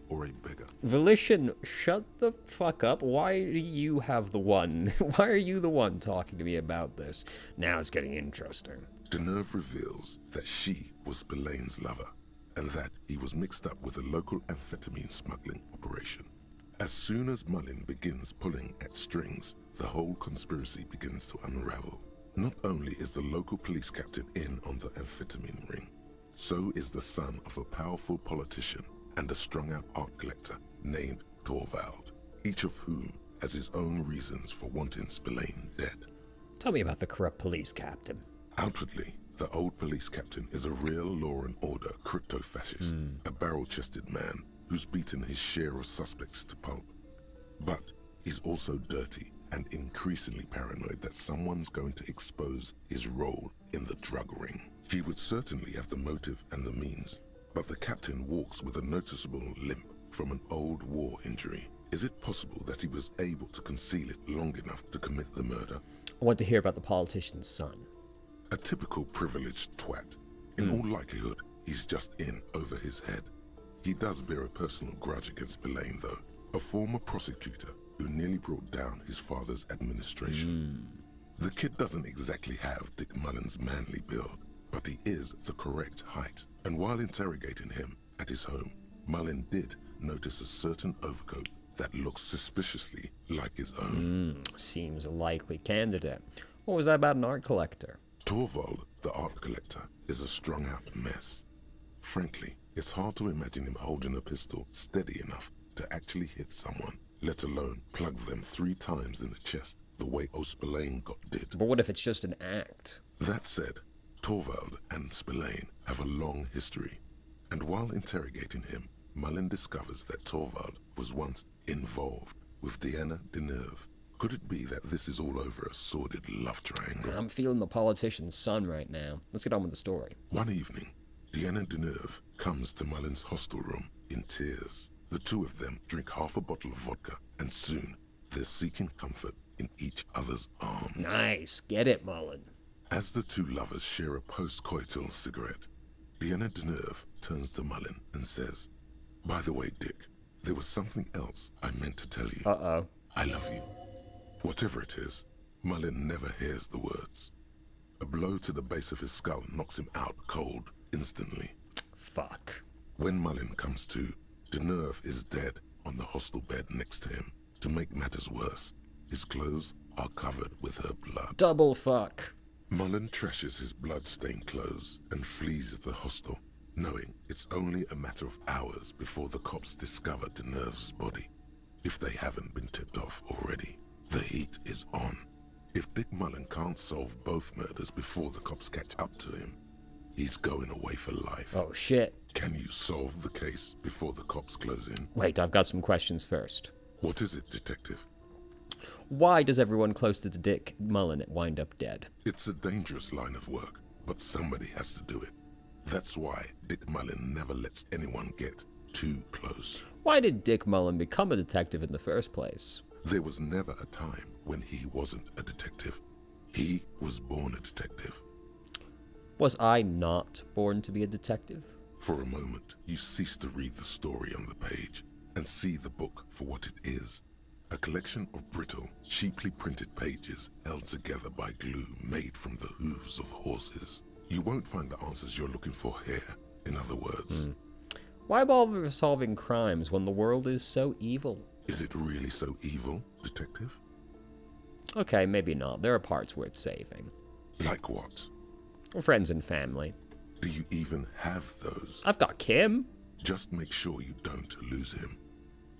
D: Or a beggar?
A: Volition, shut the fuck up. Why do you have the one? Why are you the one talking to me about this? Now it's getting interesting.
D: Deneuve reveals that she was Spillane's lover, and that he was mixed up with a local amphetamine smuggling operation. As soon as Mullen begins pulling at strings, the whole conspiracy begins to unravel. Not only is the local police captain in on the amphetamine ring, so is the son of a powerful politician and a strung-out art collector named Torvald, each of whom has his own reasons for wanting Spillane dead.
A: Tell me about the corrupt police captain.
D: Outwardly, the old police captain is a real law and order crypto-fascist, a barrel-chested man who's beaten his share of suspects to pulp. But he's also dirty and increasingly paranoid that someone's going to expose his role in the drug ring. He would certainly have the motive and the means, but the captain walks with a noticeable limp from an old war injury. Is it possible that he was able to conceal it long enough to commit the murder?
A: I want to hear about the politician's son.
D: A typical privileged twat. In all likelihood, he's just in over his head. He does bear a personal grudge against Spillane, though, a former prosecutor who nearly brought down his father's administration. The kid doesn't exactly have Dick Mullen's manly build, but he is the correct height. And while interrogating him at his home, Mullen did notice a certain overcoat that looks suspiciously like his own.
A: Seems a likely candidate. What was that about an art collector?
D: Torvald, the art collector, is a strung-out mess. Frankly, it's hard to imagine him holding a pistol steady enough to actually hit someone, let alone plug them 3 times in the chest the way Spillane did.
A: But what if it's just an act?
D: That said, Torvald and Spillane have a long history, and while interrogating him, Mullen discovers that Torvald was once involved with Deanna Deneuve. Could it be that this is all over a sordid love triangle?
A: I'm feeling the politician's son right now. Let's get on with the story.
D: One evening, Deanna Deneuve comes to Mullen's hostel room in tears. The two of them drink half a bottle of vodka, and soon they're seeking comfort in each other's arms.
A: Nice. Get it, Mullen.
D: As the two lovers share a post-coital cigarette, Deanna Deneuve turns to Mullen and says, "By the way, Dick, there was something else I meant to tell you.
A: Uh-oh.
D: I love you." Whatever it is, Mullen never hears the words. A blow to the base of his skull knocks him out cold instantly.
A: Fuck.
D: When Mullen comes to, Deneuve is dead on the hostel bed next to him. To make matters worse, his clothes are covered with her blood.
A: Double fuck.
D: Mullen trashes his blood-stained clothes and flees the hostel, knowing it's only a matter of hours before the cops discover Deneuve's body, if they haven't been tipped off already. The heat is on. If Dick Mullen can't solve both murders before the cops catch up to him, he's going away for life.
A: Oh, shit.
D: Can you solve the case before the cops close in?
A: Wait, I've got some questions first.
D: What is it, Detective?
A: Why does everyone close to the Dick Mullen wind up dead?
D: It's a dangerous line of work, but somebody has to do it. That's why Dick Mullen never lets anyone get too close.
A: Why did Dick Mullen become a detective in the first place?
D: There was never a time when he wasn't a detective. He was born a detective.
A: Was I not born to be a detective?
D: For a moment, you cease to read the story on the page and see the book for what it is. A collection of brittle, cheaply printed pages held together by glue made from the hooves of horses. You won't find the answers you're looking for here, in other words.
A: Why bother solving crimes when the world is so evil?
D: Is it really so evil, Detective?
A: Okay, maybe not. There are parts worth saving.
D: Like what?
A: Friends and family.
D: Do you even have those?
A: I've got Kim.
D: Just make sure you don't lose him.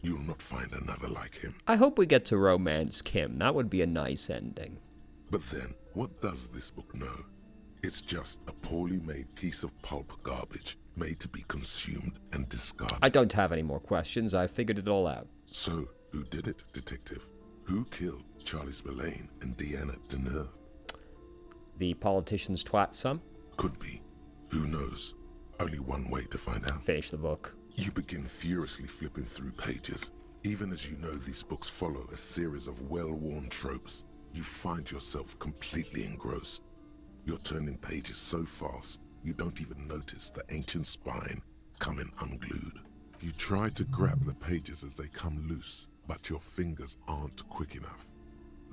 D: You'll not find another like him.
A: I hope we get to romance Kim. That would be a nice ending.
D: But then, what does this book know? It's just a poorly made piece of pulp garbage made to be consumed and discarded.
A: I don't have any more questions. I figured it all out.
D: So, who did it, Detective? Who killed Charlie Spillane and Deanna Deneuve?
A: The politician's twat son?
D: Could be. Who knows? Only one way to find out.
A: Finish the book.
D: You begin furiously flipping through pages. Even as you know these books follow a series of well-worn tropes, you find yourself completely engrossed. You're turning pages so fast, you don't even notice the ancient spine coming unglued. You try to grab the pages as they come loose, but your fingers aren't quick enough.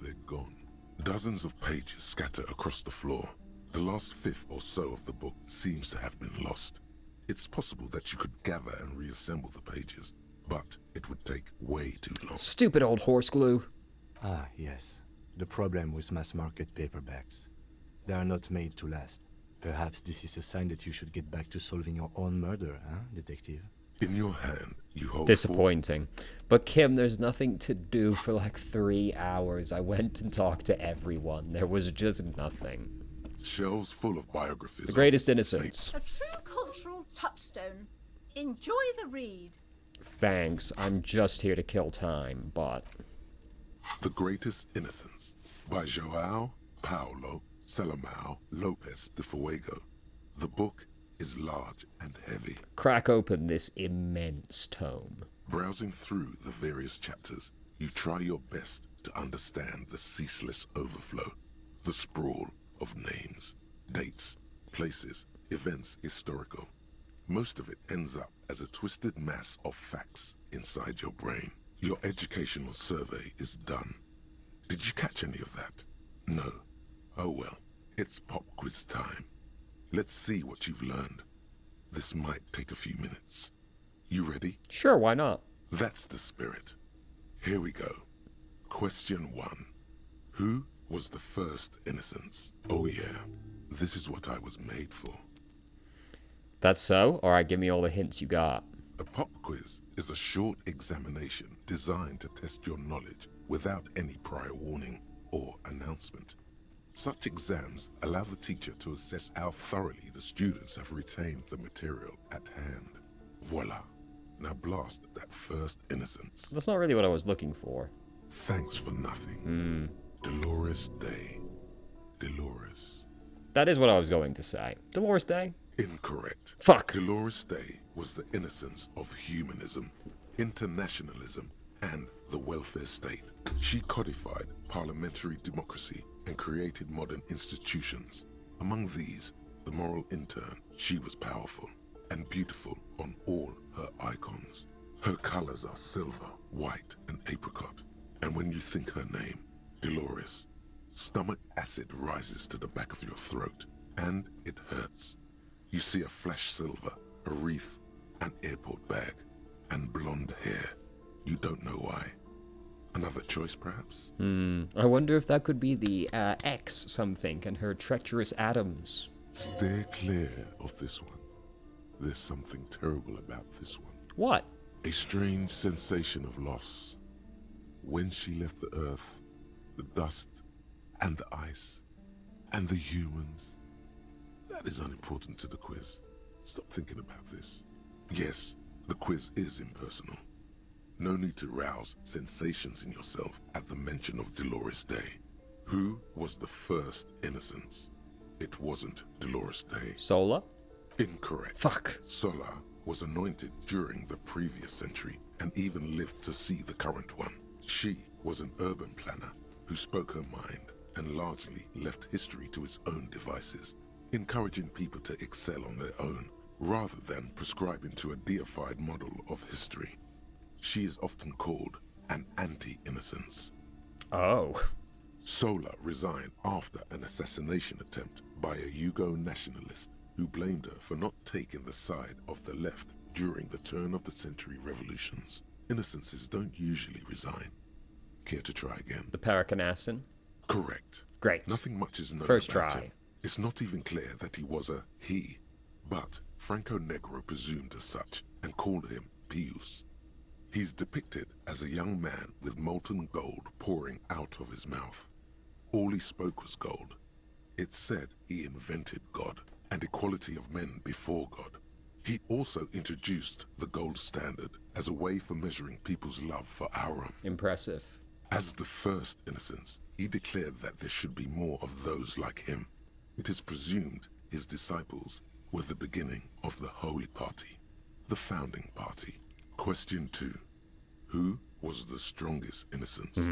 D: They're gone. Dozens of pages scatter across the floor. The last fifth or so of the book seems to have been lost. It's possible that you could gather and reassemble the pages, but it would take way too long.
A: Stupid old horse glue.
G: Ah, yes. The problem with mass-market paperbacks. They are not made to last. Perhaps this is a sign that you should get back to solving your own murder, huh, Detective?
D: In your hand, you hold...
A: Disappointing. But Kim, there's nothing to do for like 3 hours. I went and talked to everyone. There was just nothing.
D: Shelves full of biographies.
A: The Greatest Innocence.
N: A true cultural touchstone. Enjoy the read.
A: Thanks. I'm just here to kill time, but...
D: The Greatest Innocence by João Paulo Salomão Lopes de Fuego. The book is large and heavy.
A: Crack open this immense tome.
D: Browsing through the various chapters, you try your best to understand the ceaseless overflow. The sprawl of names, dates, places, events historical. Most of it ends up as a twisted mass of facts inside your brain. Your educational survey is done. Did you catch any of that? No. Oh well, it's pop quiz time. Let's see what you've learned. This might take a few minutes. You ready?
A: Sure, why not?
D: That's the spirit. Here we go. Question 1. Who was the first innocence? Oh yeah, this is what I was made for.
A: That's so? Alright, give me all the hints you got.
D: A pop quiz is a short examination designed to test your knowledge without any prior warning or announcement. Such exams allow the teacher to assess how thoroughly the students have retained the material at hand. Voila. Now blast that first innocence.
A: That's not really what I was looking for.
D: Thanks for nothing. Dolores Day. Dolores.
A: That is what I was going to say. Dolores Day?
D: Incorrect.
A: Fuck.
D: Dolores Day was the innocence of humanism, internationalism, and the welfare state. She codified parliamentary democracy and created modern institutions. Among these, the moral intern, she was powerful and beautiful on all her icons. Her colors are silver, white, and apricot. And when you think her name, Dolores, stomach acid rises to the back of your throat, and it hurts. You see a flash silver, a wreath, an airport bag, and blonde hair. You don't know why. Another choice, perhaps?
A: I wonder if that could be the X something and her treacherous atoms.
D: Stay clear of this one. There's something terrible about this one.
A: What?
D: A strange sensation of loss. When she left the earth, the dust, and the ice, and the humans. That is unimportant to the quiz. Stop thinking about this. Yes, the quiz is impersonal. No need to rouse sensations in yourself at the mention of Dolores Day. Who was the first innocence? It wasn't Dolores Day.
A: Sola?
D: Incorrect.
A: Fuck.
D: Sola was anointed during the previous century and even lived to see the current one. She was an urban planner who spoke her mind and largely left history to its own devices, encouraging people to excel on their own rather than prescribing to a deified model of history. She is often called an anti-innocence.
A: Oh.
D: Sola resigned after an assassination attempt by a Yugo nationalist who blamed her for not taking the side of the left during the turn-of-the-century revolutions. Innocences don't usually resign. Care to try again?
A: The Paracanassin?
D: Correct.
A: Great.
D: Nothing much is known
A: First
D: about
A: try.
D: him. It's not even clear that he was a he, but Franco Negro presumed as such and called him Pius. He's depicted as a young man with molten gold pouring out of his mouth. All he spoke was gold. It's said he invented God and equality of men before God. He also introduced the gold standard as a way for measuring people's love for Aurum.
A: Impressive.
D: As the first innocence, he declared that there should be more of those like him. It is presumed his disciples were the beginning of the Holy Party, the founding party. Question 2. Who was the strongest innocence?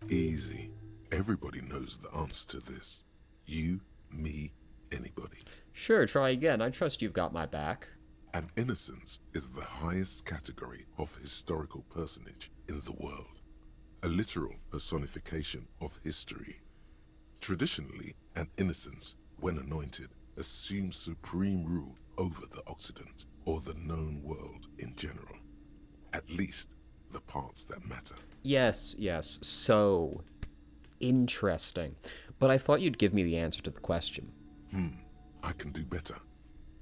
D: Easy. Everybody knows the answer to this. You, me, anybody.
A: Sure, try again. I trust you've got my back.
D: An innocence is the highest category of historical personage in the world. A literal personification of history. Traditionally, an innocence, when anointed, assumes supreme rule over the Occident, or the known world in general. At least, the parts that matter.
A: Yes, so interesting. But I thought you'd give me the answer to the question.
D: I can do better.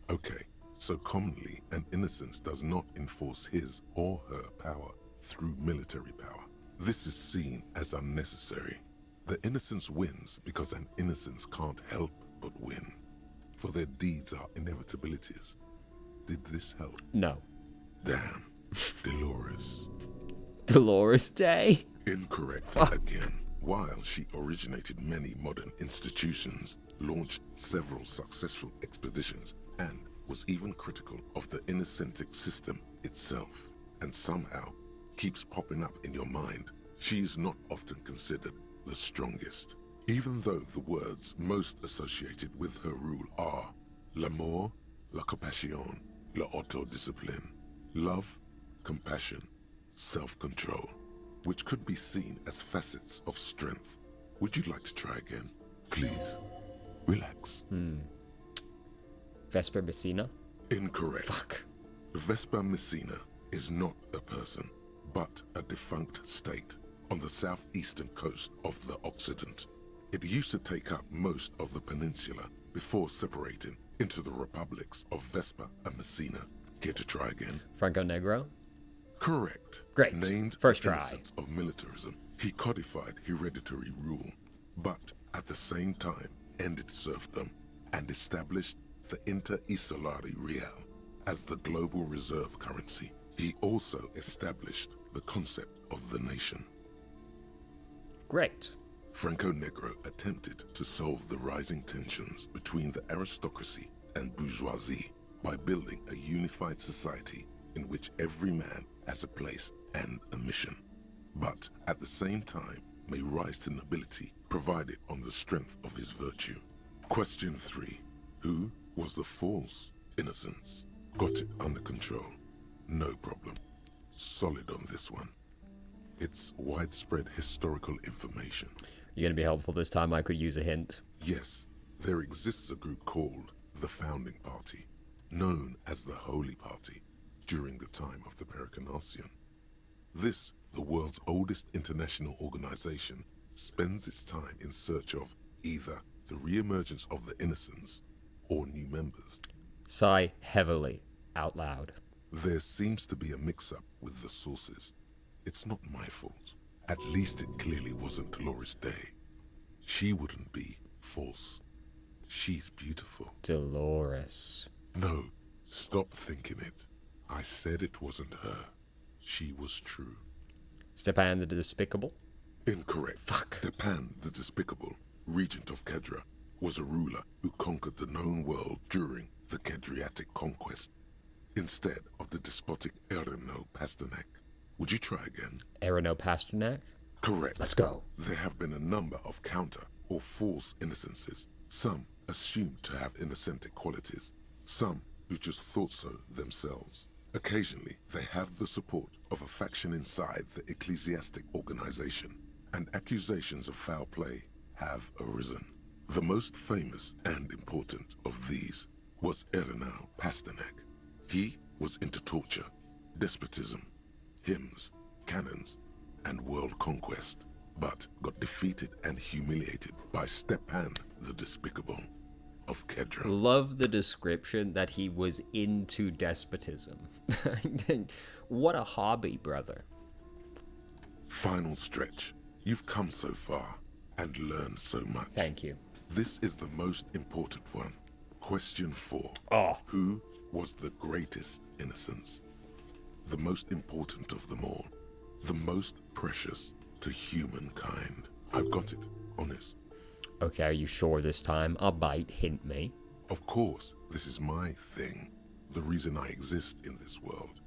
D: Okay, so commonly, an innocence does not enforce his or her power through military power. This is seen as unnecessary. The innocence wins because an innocence can't help but win, for their deeds are inevitabilities. Did this help?
A: No.
D: Damn. Dolores.
A: Dolores Day?
D: Incorrect again. While she originated many modern institutions, launched several successful expeditions, and was even critical of the innocentic system itself, and somehow keeps popping up in your mind, she is not often considered the strongest. Even though the words most associated with her rule are l'amour, la compassion, la autodiscipline, love, compassion, self-control, which could be seen as facets of strength. Would you like to try again? Please, relax.
A: Vesper Messina?
D: Incorrect.
A: Fuck.
D: Vesper Messina is not a person, but a defunct state on the southeastern coast of the Occident. It used to take up most of the peninsula before separating into the republics of Vesper and Messina. Care to try again?
A: Franco Negro?
D: Correct.
A: Great.
D: Named
A: First
D: the
A: try.
D: innocence of militarism, he codified hereditary rule, but at the same time ended serfdom and established the Inter-Isolari Real as the global reserve currency. He also established the concept of the nation.
A: Great.
D: Franco Negro attempted to solve the rising tensions between the aristocracy and bourgeoisie by building a unified society in which every man has a place and a mission, but at the same time may rise to nobility provided on the strength of his virtue. Question 3. Who was the false innocence? Got it under control. No problem. Solid on this one. It's widespread historical information.
A: You're gonna be helpful this time. I could use a hint.
D: Yes, there exists a group called the Founding Party, known as the Holy Party, during the time of the Pericarnacian. This, the world's oldest international organization, spends its time in search of either the re-emergence of the innocents or new members.
A: Sigh heavily, out loud.
D: There seems to be a mix-up with the sources. It's not my fault. At least it clearly wasn't Dolores Day. She wouldn't be false. She's beautiful.
A: Dolores.
D: No, stop thinking it. I said it wasn't her. She was true.
A: Stepan the Despicable?
D: Incorrect.
A: Fuck.
D: Stepan the Despicable, regent of Kedra, was a ruler who conquered the known world during the Kedriatic conquest, instead of the despotic Erno Pasternak. Would you try again?
A: Erno Pasternak?
D: Correct.
A: Let's go.
D: There have been a number of counter or false innocences, some assumed to have innocentic qualities, some who just thought so themselves. Occasionally, they have the support of a faction inside the ecclesiastic organization, and accusations of foul play have arisen. The most famous and important of these was Erno Pasternak. He was into torture, despotism, hymns, cannons, and world conquest, but got defeated and humiliated by Stepan the Despicable of Kedra.
A: Love the description that he was into despotism. What a hobby, brother.
D: Final stretch. You've come so far and learned so much.
A: Thank you.
D: This is the most important one. Question 4.
A: Oh.
D: Who was the greatest innocence? The most important of them all. The most precious to humankind. I've got it. Honest.
A: Okay, are you sure this time? I'll bite. Hint me.
D: Of course, this is my thing. The reason I exist in this world.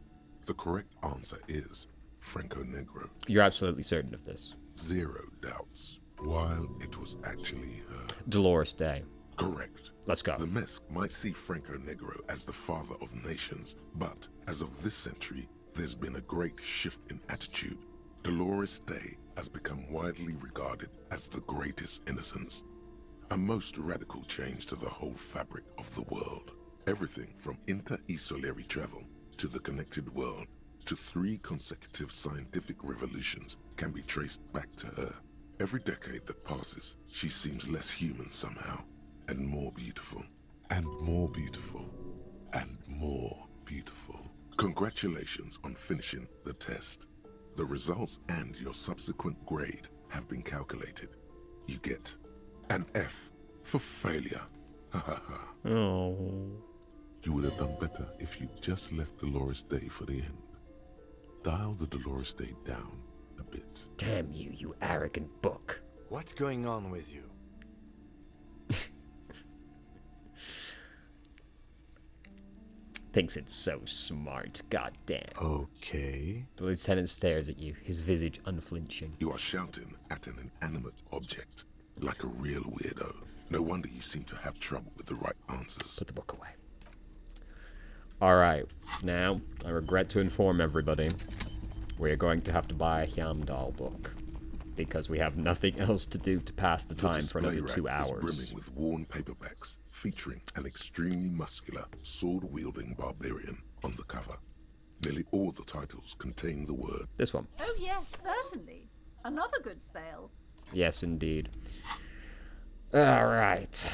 D: The correct answer is Franco Negro.
A: You're absolutely certain of this?
D: 0 doubts. While it was actually her.
A: Dolores Day.
D: Correct.
A: Let's go.
D: The Mesk might see Franco Negro as the father of nations, but as of this century, there's been a great shift in attitude. Dolores Day has become widely regarded as the greatest innocence. A most radical change to the whole fabric of the world. Everything from inter-isolary travel to the connected world to 3 consecutive scientific revolutions can be traced back to her. Every decade that passes, she seems less human somehow, and more beautiful, and more beautiful, and more beautiful. Congratulations on finishing the test. The results and your subsequent grade have been calculated. You get an F for failure. Ha ha ha.
A: Oh.
D: You would have done better if you just left Dolores Day for the end. Dial the Dolores Day down a bit.
A: Damn you, you arrogant book.
G: What's going on with you?
A: Thinks it's so smart. God damn.
G: Okay.
A: The lieutenant stares at you, his visage unflinching.
D: You are shouting at an inanimate object. like a real weirdo. No wonder you seem to have trouble with the right answers.
A: Put the book away. Alright, now, I regret to inform everybody, we're going to have to buy a Hyamdall book. Because we have nothing else to do to pass the time for another 2 hours.
D: Is brimming with worn paperbacks, featuring an extremely muscular, sword-wielding barbarian on the cover. Nearly all the titles contain the word.
A: This one.
N: Oh yes, certainly. Another good sale.
A: Yes, indeed. Alright.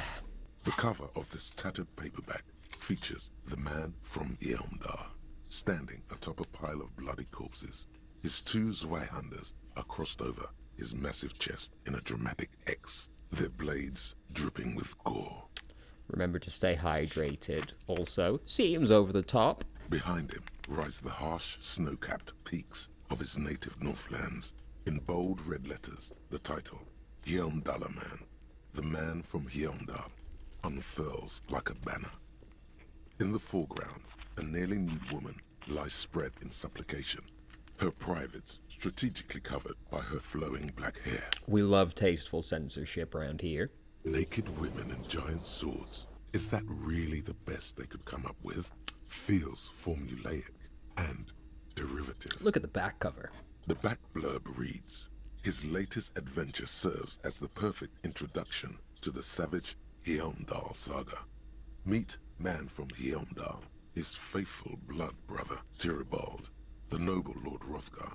D: The cover of this tattered paperback features the man from Hyamdall, standing atop a pile of bloody corpses. His 2 Zweihanders are crossed over his massive chest in a dramatic X, their blades dripping with gore.
A: Remember to stay hydrated. Also, seems over the top.
D: Behind him rise the harsh, snow-capped peaks of his native Northlands. In bold red letters, the title, Hyamdall Man, the man from Hyamdall, unfurls like a banner. In the foreground, a nearly nude woman lies spread in supplication, her privates strategically covered by her flowing black hair.
A: We love tasteful censorship around here.
D: Naked women and giant swords. Is that really the best they could come up with? Feels formulaic and derivative.
A: Look at the back cover.
D: The back blurb reads, his latest adventure serves as the perfect introduction to the savage Hyamdall saga. Meet man from Hyamdall, his faithful blood brother, Tyribald, the noble Lord Hrothgar,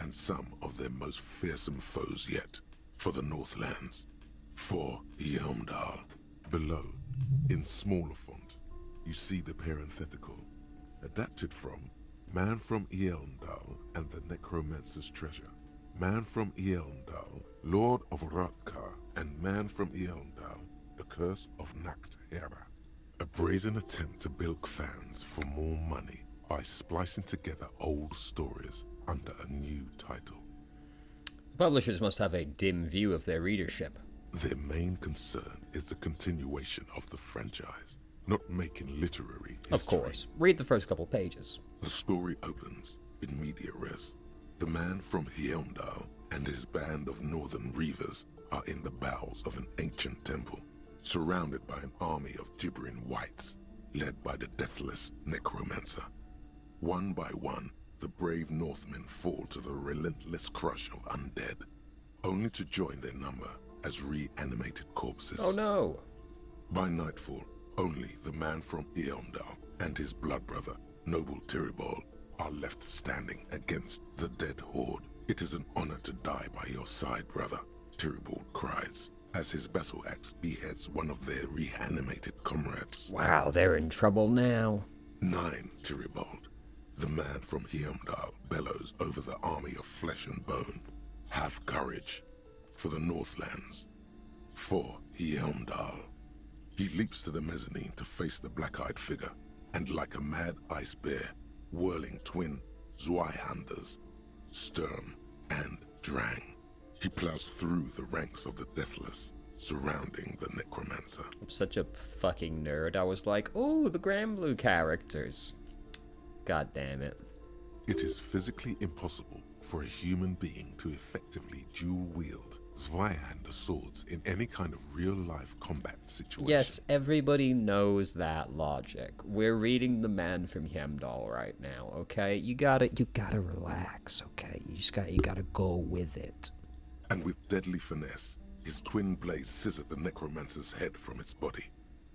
D: and some of their most fearsome foes yet, for the Northlands, for Hyamdall. Below, in smaller font, you see the parenthetical, adapted from Man from Hyamdall and the Necromancer's Treasure, Man from Hyamdall, Lord of Hrothgar, and Man from Hyamdall, the Curse of Nacht Hera. A brazen attempt to bilk fans for more money by splicing together old stories under a new title.
A: Publishers must have a dim view of their readership.
D: Their main concern is the continuation of the franchise, not making literary history.
A: Of course. Read the first couple pages.
D: The story opens in media res. The man from Hyamdall and his band of northern reavers are in the bowels of an ancient temple, surrounded by an army of gibbering whites, led by the deathless necromancer. One by one, the brave Northmen fall to the relentless crush of undead, only to join their number as reanimated corpses.
A: Oh no!
D: By nightfall, only the man from Hyamdall and his blood brother, noble Tyribald, are left standing against the dead horde. It is an honor to die by your side, brother, Tyribald cries, as his battle axe beheads one of their reanimated comrades.
A: Wow, they're in trouble now.
D: 9, Tyribald. The man from Hyamdall bellows over the army of flesh and bone. Have courage for the Northlands, for Hyamdall. He leaps to the mezzanine to face the black-eyed figure, and like a mad ice bear, whirling twin Zweihanders, Sturm and Drang, he plows through the ranks of the deathless, surrounding the necromancer.
A: I'm such a fucking nerd. I was like, oh, the Grand Blue characters. God damn it.
D: It is physically impossible for a human being to effectively dual-wield Zweihander swords in any kind of real-life combat situation.
A: Yes, everybody knows that logic. We're reading The Man from Hyamdall right now, okay? You gotta relax, okay? You gotta go with it.
D: And with deadly finesse, his twin blades scissor the necromancer's head from its body.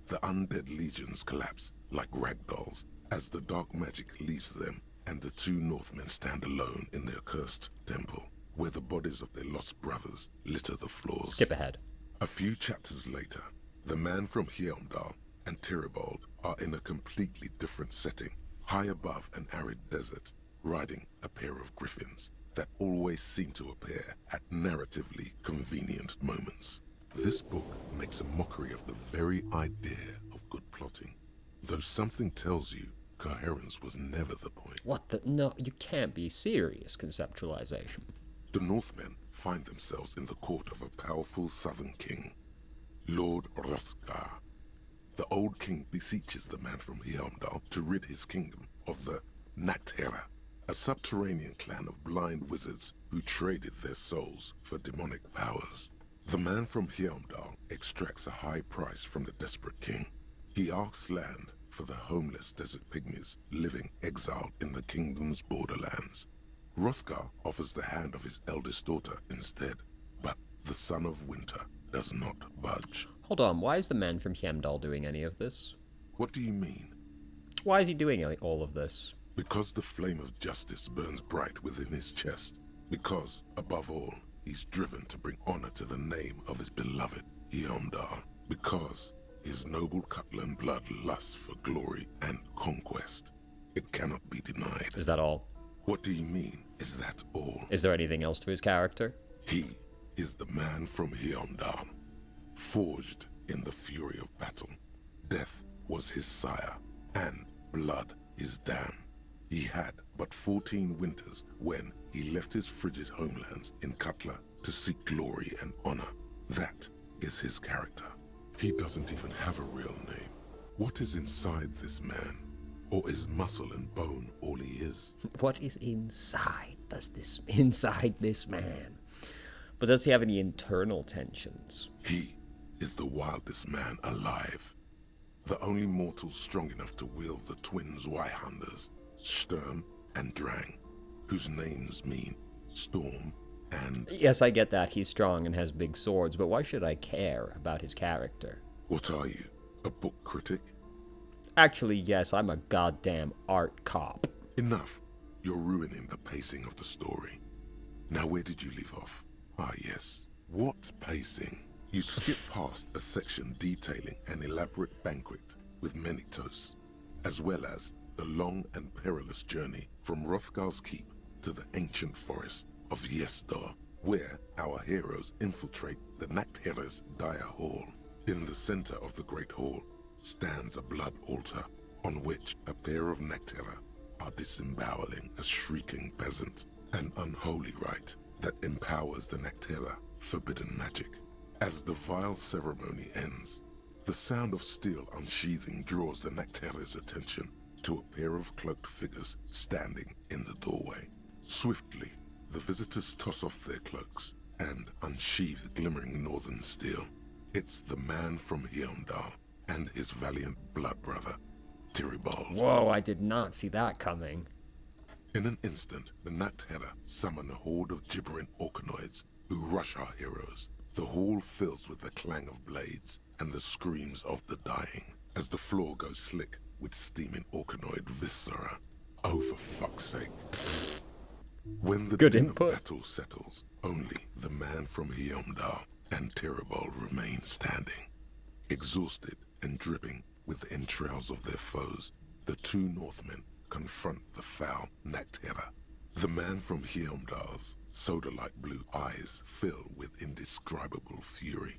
D: The undead legions collapse like ragdolls as the dark magic leaves them, and the 2 Northmen stand alone in their cursed temple, where the bodies of their lost brothers litter the floors.
A: Skip ahead.
D: A few chapters later, the man from Hyamdall and Tyribald are in a completely different setting, high above an arid desert, riding a pair of griffins that always seem to appear at narratively convenient moments. This book makes a mockery of the very idea of good plotting, though something tells you coherence was never the point.
A: What the? No, you can't be serious. Conceptualization.
D: The Northmen find themselves in the court of a powerful southern king, Lord Hrothgar. The old king beseeches the man from Hyamdall to rid his kingdom of the Nacht Hera, a subterranean clan of blind wizards who traded their souls for demonic powers. The man from Heimdall extracts a high price from the desperate king. He asks land for the homeless desert pygmies living exiled in the kingdom's borderlands. Hrothgar offers the hand of his eldest daughter instead, but the son of winter does not budge.
A: Hold on, why is the man from Heimdall doing any of this?
D: What do you mean?
A: Why is he doing all of this?
D: Because the flame of justice burns bright within his chest. Because, above all, he's driven to bring honor to the name of his beloved Heimdall. Because his noble Cutland blood lusts for glory and conquest. It cannot be denied.
A: Is that all?
D: What do you mean, is that all?
A: Is there anything else to his character?
D: He is the man from Heimdall, forged in the fury of battle. Death was his sire, and blood his dam. He had but 14 winters when he left his frigid homelands in Cutla to seek glory and honor. That is his character. He doesn't even have a real name. What is inside this man? Or is muscle and bone all he is?
A: What is inside this man? But does he have any internal tensions?
D: He is the wildest man alive. The only mortal strong enough to wield the twin Zweihanders, Sturm and Drang, whose names mean storm and...
A: Yes, I get that. He's strong and has big swords, but why should I care about his character?
D: What are you, a book critic?
A: Actually, yes, I'm a goddamn art cop.
D: Enough. You're ruining the pacing of the story. Now, where did you leave off? Ah, yes. What pacing? You skip past a section detailing an elaborate banquet with many toasts, as well as the long and perilous journey from Hrothgar's keep to the ancient forest of Yesdor, where our heroes infiltrate the Nachtherre's dire hall. In the center of the great hall stands a blood altar on which a pair of Nachtherre are disemboweling a shrieking peasant, an unholy rite that empowers the Nachtherre forbidden magic. As the vile ceremony ends, the sound of steel unsheathing draws the Nachtherre's attention to a pair of cloaked figures standing in the doorway. Swiftly, the visitors toss off their cloaks and unsheath glimmering northern steel. It's the man from Heimdall and his valiant blood brother, Tyribald.
A: Whoa, I did not see that coming.
D: In an instant, the Nachtherre summon a horde of gibbering orcanoids who rush our heroes. The hall fills with the clang of blades and the screams of the dying as the floor goes slick with steaming orcanoid viscera. Oh, for fuck's sake. When the din of battle settles, only the man from Heimdall and Tyribald remain standing. Exhausted and dripping with the entrails of their foes, the two Northmen confront the foul Nachtherre. The man from Heimdall's soda-like blue eyes fill with indescribable fury.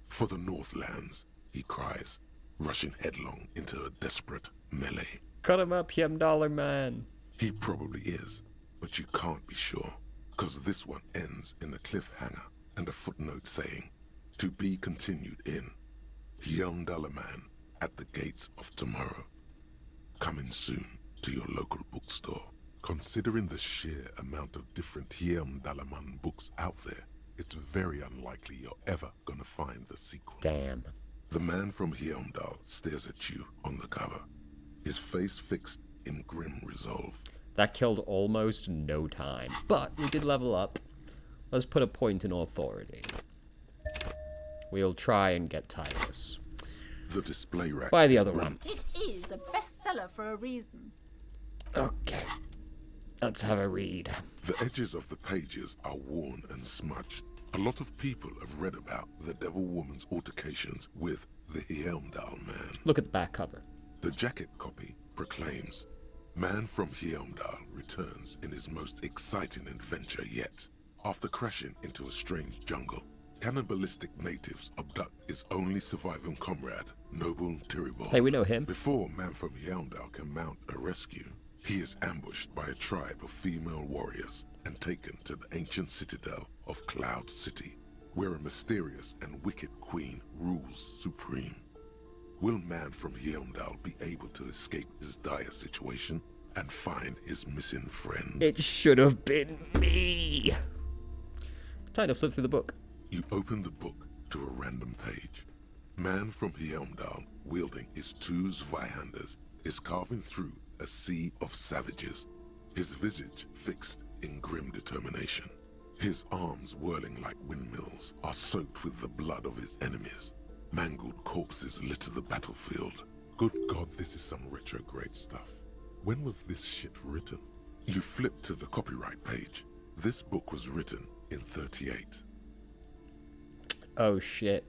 D: For the Northlands, he cries, rushing headlong into a desperate melee.
A: Cut him up, Heimdaller man.
D: He probably is, but you can't be sure, because this one ends in a cliffhanger and a footnote saying, to be continued in Heimdaller man at the gates of tomorrow. Coming soon to your local bookstore. Considering the sheer amount of different Heimdallerman books out there, it's very unlikely you're ever gonna find the sequel.
A: Damn.
D: The man from Heimdall stares at you on the cover, his face fixed in grim resolve.
A: That killed almost no time, but we did level up. Let's put a point in authority. We'll try and get Titus.
D: The display rack.
A: Buy the other one.
N: It is a bestseller for a reason.
A: Okay. Let's have a read.
D: The edges of the pages are worn and smudged. A lot of people have read about the Devil Woman's altercations with the Heimdall man.
A: Look at the back cover.
D: The jacket copy proclaims, Man from Heimdall returns in his most exciting adventure yet. After crashing into a strange jungle, cannibalistic natives abduct his only surviving comrade, Noble Tyribald.
A: Hey, we know him.
D: Before Man from Heimdall can mount a rescue, he is ambushed by a tribe of female warriors and taken to the ancient citadel of Cloud City, where a mysterious and wicked queen rules supreme. Will Man from Heimdall be able to escape his dire situation and find his missing friend?
A: It should have been me. Time to flip through the book.
D: You open the book to a random page. Man from Heimdall, wielding his two Zweihanders, is carving through a sea of savages, his visage fixed in grim determination. His arms, whirling like windmills, are soaked with the blood of his enemies. Mangled corpses litter the battlefield. Good God, this is some retrograde stuff. When was this shit written? You flip to the copyright page. This book was written in 38.
A: Oh shit.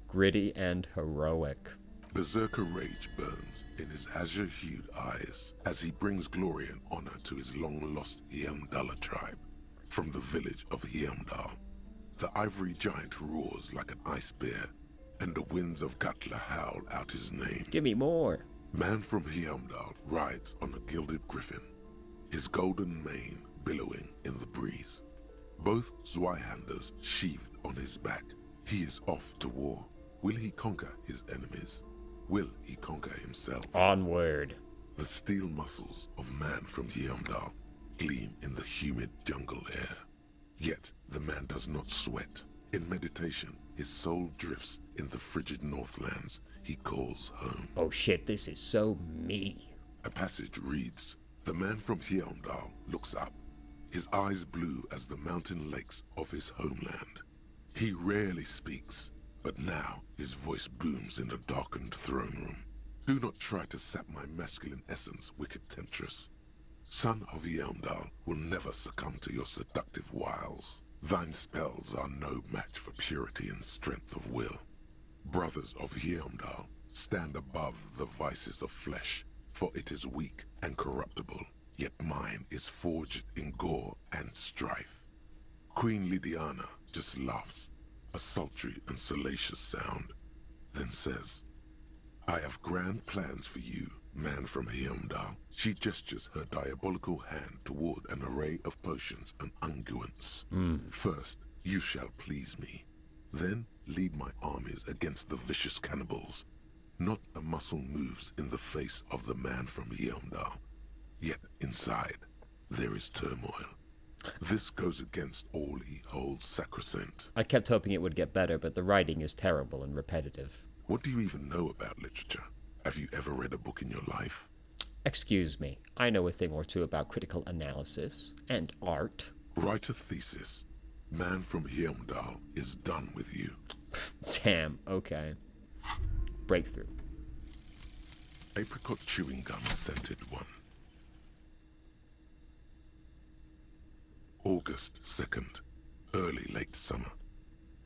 A: Gritty and heroic.
D: Berserker rage burns in his azure-hued eyes as he brings glory and honor to his long-lost Heimdalla tribe. From the village of Heimdall, the ivory giant roars like an ice bear, and the winds of Gatla howl out his name.
A: Give me more.
D: Man from Heimdall rides on a gilded griffin, his golden mane billowing in the breeze. Both Zweihanders sheathed on his back. He is off to war. Will he conquer his enemies? Will he conquer himself?
A: Onward.
D: The steel muscles of man from Heimdall gleam in the humid jungle air. Yet the man does not sweat. In meditation, his soul drifts in the frigid northlands he calls home.
A: Oh shit, this is so me.
D: A passage reads, the man from Heimdall looks up, his eyes blue as the mountain lakes of his homeland. He rarely speaks, but now his voice booms in the darkened throne room. Do not try to sap my masculine essence, wicked temptress. Son of Heimdall will never succumb to your seductive wiles. Thine spells are no match for purity and strength of will. Brothers of Heimdall, stand above the vices of flesh, for it is weak and corruptible, yet mine is forged in gore and strife. Queen Lydiana just laughs, a sultry and salacious sound, then says, I have grand plans for you, man from Heimdall. She gestures her diabolical hand toward an array of potions and unguents. First, you shall please me. Then lead my armies against the vicious cannibals. Not a muscle moves in the face of the man from Heimdall. Yet inside, there is turmoil. This goes against all he holds sacrosanct.
A: I kept hoping it would get better, but the writing is terrible and repetitive.
D: What do you even know about literature? Have you ever read a book in your life?
A: Excuse me, I know a thing or two about critical analysis and art.
D: Write a thesis. Man from Heimdall is done with you.
A: Damn, okay. Breakthrough.
D: Apricot chewing gum scented one. August 2nd, early late summer.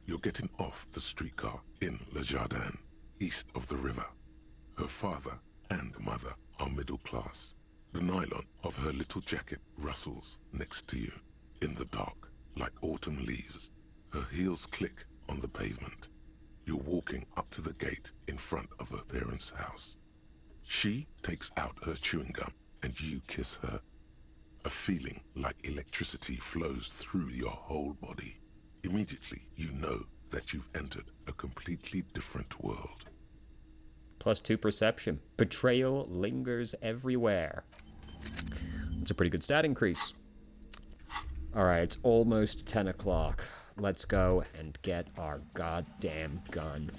D: You're getting off the streetcar in Le Jardin, east of the river. Her father and mother are middle class. The nylon of her little jacket rustles next to you in the dark, like autumn leaves. Her heels click on the pavement. You're walking up to the gate in front of her parents' house. She takes out her chewing gum and you kiss her. A feeling like electricity flows through your whole body. Immediately, you know that you've entered a completely different world.
A: +2 perception. Betrayal lingers everywhere. That's a pretty good stat increase. Alright, it's almost 10 o'clock. Let's go and get our goddamn gun.